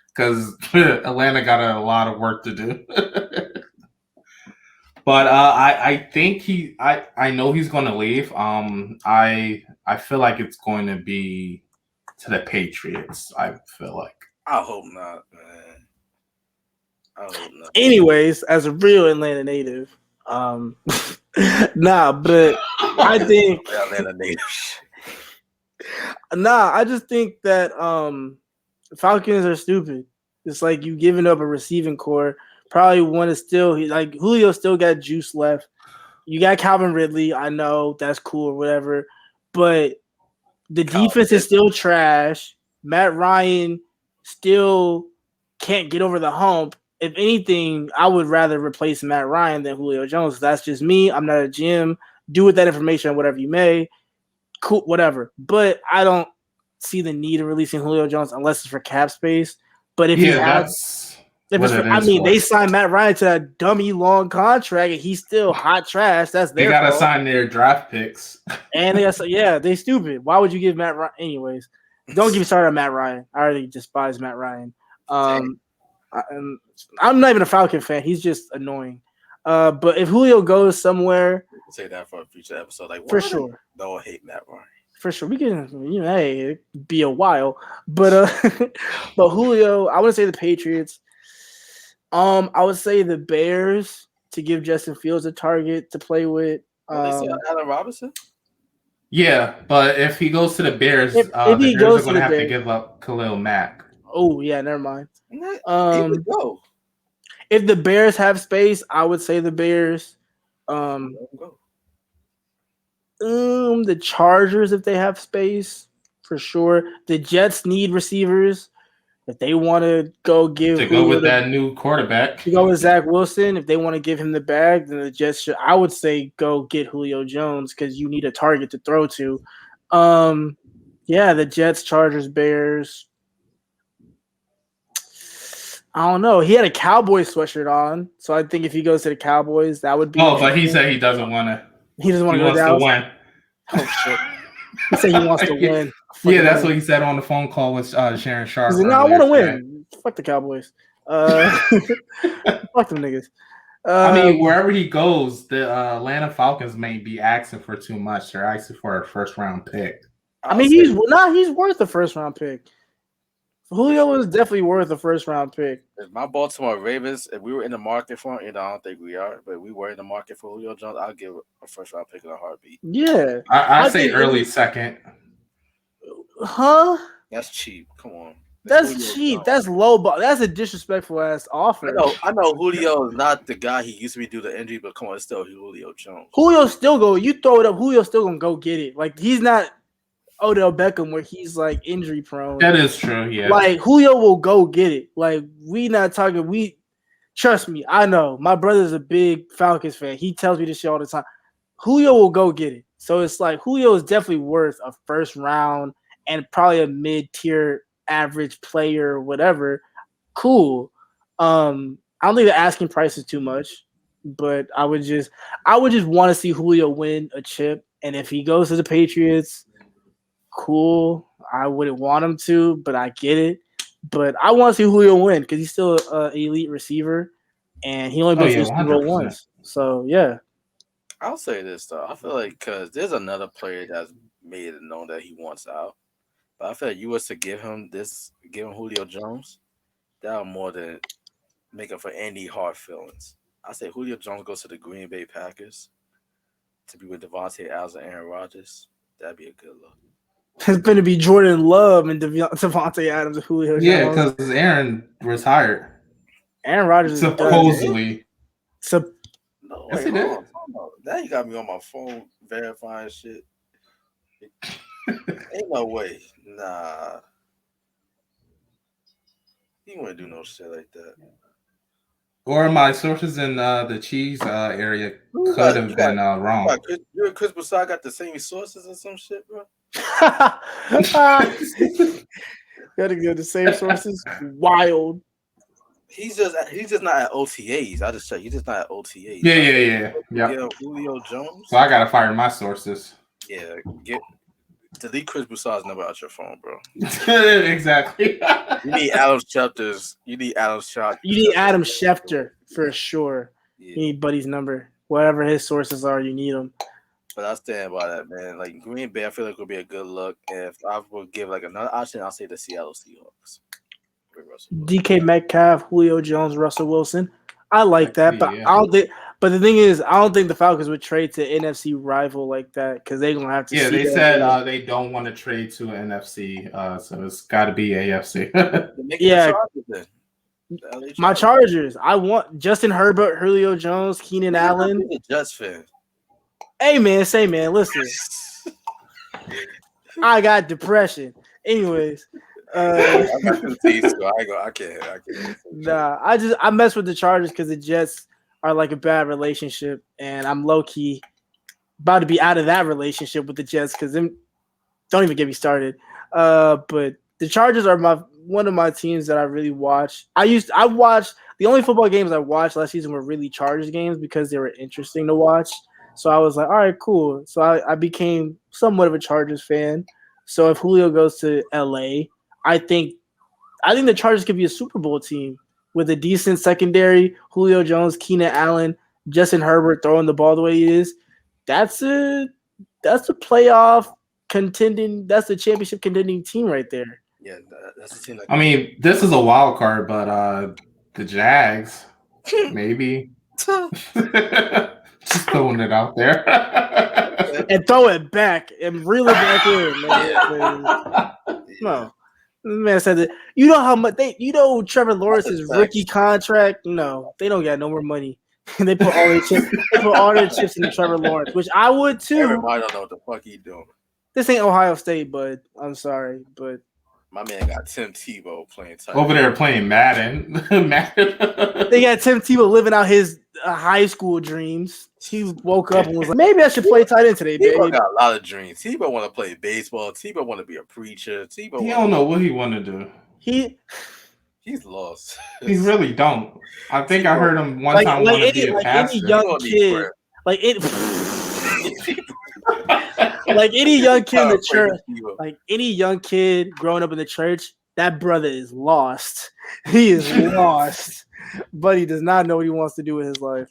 because Atlanta got a lot of work to do. But I think I know he's going to leave. I feel like it's going to be to the Patriots. I feel like. I hope not, man. I hope not. Anyways, as a real Atlanta native, nah, but I think Atlanta native. Nah, I just think that Falcons are stupid. It's like you giving up a receiving core. Probably want to still like Julio still got juice left. You got Calvin Ridley. I know that's cool or whatever, but the defense is still trash. Matt Ryan still can't get over the hump. If anything, I would rather replace Matt Ryan than Julio Jones. That's just me. I'm not a GM. Do with that information whatever you may. Cool, whatever. But I don't see the need of releasing Julio Jones unless it's for cap space. But if they signed Matt Ryan to a dummy long contract and he's still hot trash, that's their fault. They gotta sign their draft picks. And they stupid. Why would you give Matt Ryan? Anyways, don't get me started on Matt Ryan. I already despise Matt Ryan. I'm not even a Falcon fan. He's just annoying. But if Julio goes somewhere, we can say that for a future episode. Like for sure, don't hate Matt Ryan. For sure, we can. Hey, it'd be a while. But but Julio, I would say the Patriots. I would say the Bears to give Justin Fields a target to play with. They said Allen Robinson. Yeah, but if he goes to the Bears, If the he Bears goes are to going to the have to Bears, give up Khalil Mack. oh yeah, never mind. He would go. If the Bears have space, I would say the Bears. The Chargers, if they have space, for sure. The Jets need receivers. If they want to go give To go Julio with that new quarterback. to go with Zach Wilson, if they want to give him the bag, then the Jets should. I would say go get Julio Jones because you need a target to throw to. Yeah, the Jets, Chargers, Bears. I don't know. He had a Cowboys sweatshirt on, so I think if he goes to the Cowboys, that would be. Oh, but he said he doesn't want to. He doesn't want He to go to wants to Dallas. win. Oh shit! He said he wants to win. Yeah, that's what he said on the phone call with Sharon Sharp. He's like, no, I want to win. Fuck the Cowboys. Fuck them niggas. I mean, wherever he goes, the Atlanta Falcons may be asking for too much. They're asking for a first-round pick. I mean, he's worth a first-round pick. Julio is definitely worth a first-round pick. If my Baltimore Ravens, if we were in the market for him, I don't think we are, but if we were in the market for Julio Jones, I'll give a first-round pick in a heartbeat. Yeah. I'd say early second. Huh? That's cheap. Come on. That's cheap. Jones. That's low ball. That's a disrespectful ass offer. I know Julio is not the guy he used to be due to injury, but come on, it's still Julio Jones. Julio still go. You throw it up, Julio still gonna go get it. Like he's not Odell Beckham where he's like injury prone. That is true, yeah. Like Julio will go get it. Like we not talking. Trust me, I know. My brother's a big Falcons fan. He tells me this shit all the time. Julio will go get it. So it's like Julio is definitely worth a first round and probably a mid-tier average player or whatever. Cool. I don't think the asking price is too much, but I would just want to see Julio win a chip. And if he goes to the Patriots, cool. I wouldn't want him to, but I get it. But I want to see Julio win because he's still an elite receiver, and he only been to the Super Bowl once. So yeah. I'll say this though. I feel like because there's another player that's made it known that he wants out. But I feel like you was to give him Julio Jones, that would more than make up for any hard feelings. I say Julio Jones goes to the Green Bay Packers to be with Devontae Adams and Aaron Rodgers. That'd be a good look. It's going to be Jordan Love and Devontae Adams and Julio Jones. Yeah, because Aaron retired. Aaron Rodgers supposedly. No, wait, hold on. Now you got me on my phone verifying shit. Ain't no way. Nah. He wouldn't do no shit like that. Or my sources in the cheese area could have been wrong. You and Chris Broussard got the same sources or some shit, bro? Gotta go the same sources. Wild. He's just not at OTAs. I just checked. He's just not at OTAs. Yeah. Julio Jones. So I gotta fire my sources. Yeah, delete Chris Broussard's number out your phone, bro. Exactly. You need Adam Schefter's. You need Adam Schefter for sure. Yeah. You need Buddy's number. Whatever his sources are, you need them. But I stand by that, man. Like Green Bay, I feel like would be a good look. And if I would give like another option, I'll say the Seattle Seahawks. DK Metcalf, Julio Jones, Russell Wilson. I like that, but I don't think. But the thing is, I don't think the Falcons would trade to an NFC rival like that because they're gonna have to. Yeah, they said they don't want to trade to an NFC, so it's got to be AFC. Yeah, my Chargers. I want Justin Herbert, Julio Jones, Keenan Allen. I'm a Jets fan. Hey man, listen. I got depression. Anyways. I can't. Nah, I mess with the Chargers because the Jets are like a bad relationship, and I'm low key about to be out of that relationship with the Jets because them don't even get me started. But the Chargers are one of my teams that I really watch. I watched the only football games I watched last season were really Chargers games because they were interesting to watch. So I was like, all right, cool. So I became somewhat of a Chargers fan. So if Julio goes to LA, I think the Chargers could be a Super Bowl team with a decent secondary, Julio Jones, Keenan Allen, Justin Herbert throwing the ball the way he is. That's a playoff contending. That's the championship contending team right there. Yeah, that's the team. I mean, this is a wild card, but the Jags, maybe. Just throwing it out there. and throw it back and reel it back in, man. No. This man said that. You know how much Trevor Lawrence's rookie contract? No, they don't got no more money. They put all their chips. They put all their chips into Trevor Lawrence, which I would too. Everybody don't know what the fuck he doing. This ain't Ohio State, bud. I'm sorry, but my man got Tim Tebow playing tight over there playing Madden. They got Tim Tebow living out his high school dreams. He woke up and was like, "Maybe I should play tight end today, baby." Tebow got a lot of dreams. Tebow want to play baseball. Tebow want to be a preacher. He don't know what he want to do. He's lost. He really don't. I think I heard him one time want to be a pastor. Any young kid, like any young kid in the church, like any young kid growing up in the church, that brother is lost. He is lost, but he does not know what he wants to do with his life.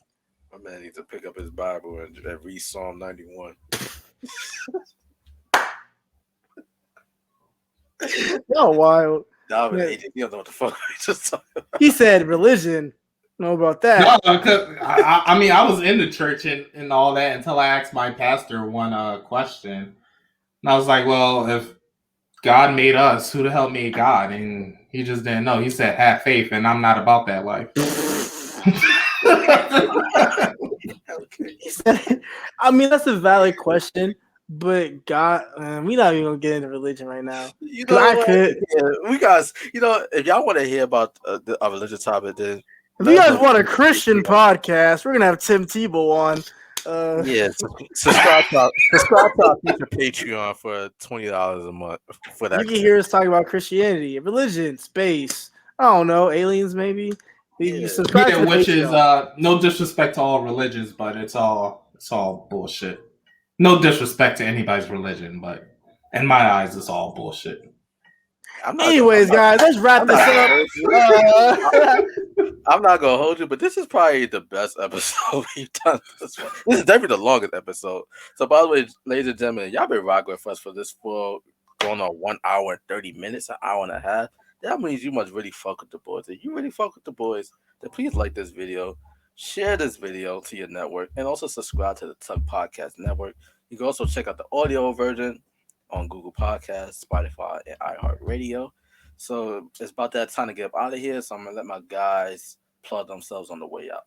My man needs to pick up his Bible and read Psalm 91. Y'all wild. You don't know what the fuck we just talking about. He said religion. Know about that? No, because I mean, I was in the church and all that until I asked my pastor one question, and I was like, "Well, if God made us, who the hell made God?" And he just didn't know. He said, "Have faith," and I'm not about that life. He said, I mean, that's a valid question. But God, we're not even gonna get into religion right now. You know, I could. Yeah, we guys, if y'all want to hear about a religious topic, then if you guys want a Christian podcast, we're gonna have Tim Tebow on. Subscribe to our Patreon for $20 a month for that. You can hear us talk about Christianity, religion, space. I don't know, aliens maybe. Subscribe to which Patreon. Is no disrespect to all religions, but it's all bullshit. No disrespect to anybody's religion, but in my eyes, it's all bullshit. Anyways, guys, let's wrap this up. I'm not gonna hold you, but this is probably the best episode we've done. This is definitely the longest episode. So, by the way, ladies and gentlemen, y'all been rocking with us for this full going on 1 hour and 30 minutes, an hour and a half. That means you must really fuck with the boys. If you really fuck with the boys, then please like this video, share this video to your network, and also subscribe to the Tug Podcast Network. You can also check out the audio version on Google Podcasts, Spotify, and iHeartRadio. So it's about that time to get out of here. So I'm going to let my guys plug themselves on the way out.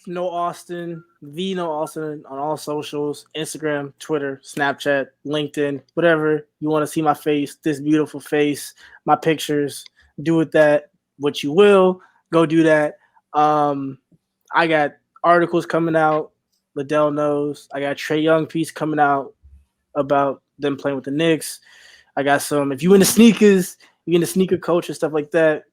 No Austin, No Austin on all socials, Instagram, Twitter, Snapchat, LinkedIn, whatever you want to see my face, this beautiful face, my pictures, do with that what you will. Go do that. I got articles coming out. Liddell knows. I got Trae Young piece coming out about them playing with the Knicks. I got some. If you into sneakers, you into sneaker culture, stuff like that.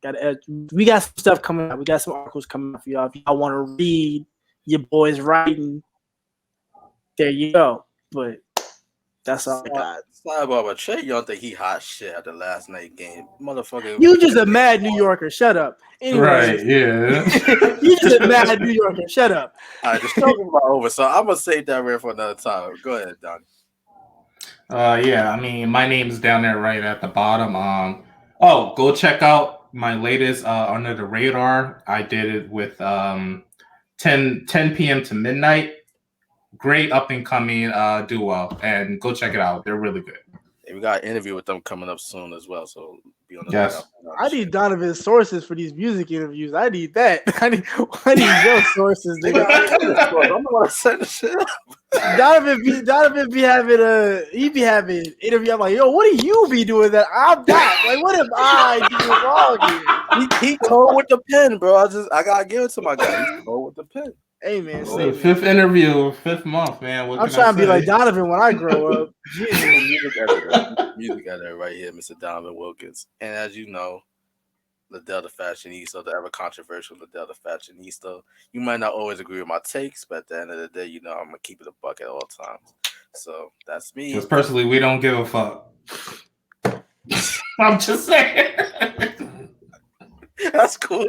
We got some stuff coming out. We got some articles coming out for y'all. If y'all want to read your boys writing, there you go. But that's all I got. It's not about Trae Young think he hot shit at the last night game. Motherfucker. You just a mad New Yorker. Shut up. Anyways, right, yeah. You just a mad New Yorker. Shut up. All right, the show's about over, so I'm going to save that right for another time. Go ahead, Donnie. Yeah, I mean, my name's down there right at the bottom. Go check out my latest Under the Radar. I did it with 10 p.m. to midnight. Great up and coming duo, and go check it out. They're really good. We got an interview with them coming up soon as well, so be on the lookout. I need Donovan's sources for these music interviews. I need that. I need your sources, nigga. I'm gonna set the shit up. Donovan be having interview. I'm like, yo, what do you be doing that I'm not? Like, what am I doing wrong here? He cold with the pen, bro. I gotta give it to my guy. He's cold with the pen. Hey man, fifth interview, 5th month, man. I'm trying to be like Donovan when I grow up. Music editor right here, Mr. Donovan Wilkins. And as you know, Liddell the Fashionista, the ever controversial Liddell the Fashionista. You might not always agree with my takes, but at the end of the day, you know I'm gonna keep it a buck at all times. So that's me. Because personally, we don't give a fuck. I'm just saying. That's cool.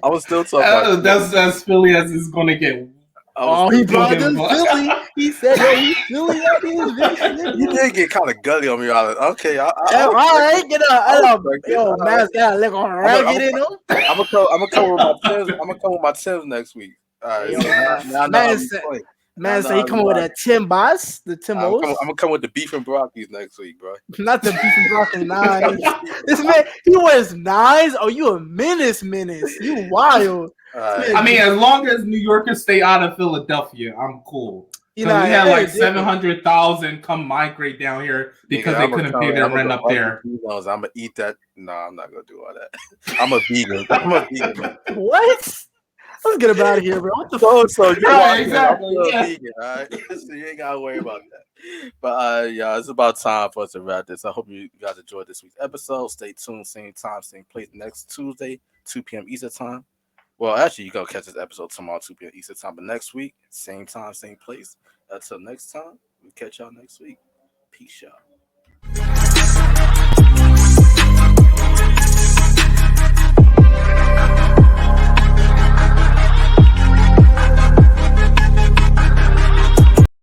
I was still talking. That's as Philly as it's gonna get. He brought us Philly. He said, "Yo, he's Philly out here." You did get kind of gutty on me. Okay, all right, get up. Yo, man's got a lick on ragged in him. I'm gonna come with my Timbs. I'm gonna come with my Timbs next week. All right. Yo, Man, so he coming with that Tim Boss, the Tim I'm O's. gonna come with the beef and brockies next week, bro. Not the beef and broccoli nines. This man, he wears nines. Oh, you a menace. You wild. I mean, as long as New Yorkers stay out of Philadelphia, I'm cool. You know, we had like 700,000 come migrate down here because they couldn't pay their rent up there. I'm gonna eat that. No, I'm not gonna do all that. I'm a vegan. What? Let's get him out of here, bro. What the fuck? So exactly. Vegan, all right? So you ain't gotta worry about that. But yeah, it's about time for us to wrap this. I hope you guys enjoyed this week's episode. Stay tuned, same time, same place next Tuesday, 2 p.m. Eastern time. Well, actually, you can catch this episode tomorrow, 2 p.m. Eastern time. But next week, same time, same place. Until next time, we'll catch y'all next week. Peace, y'all.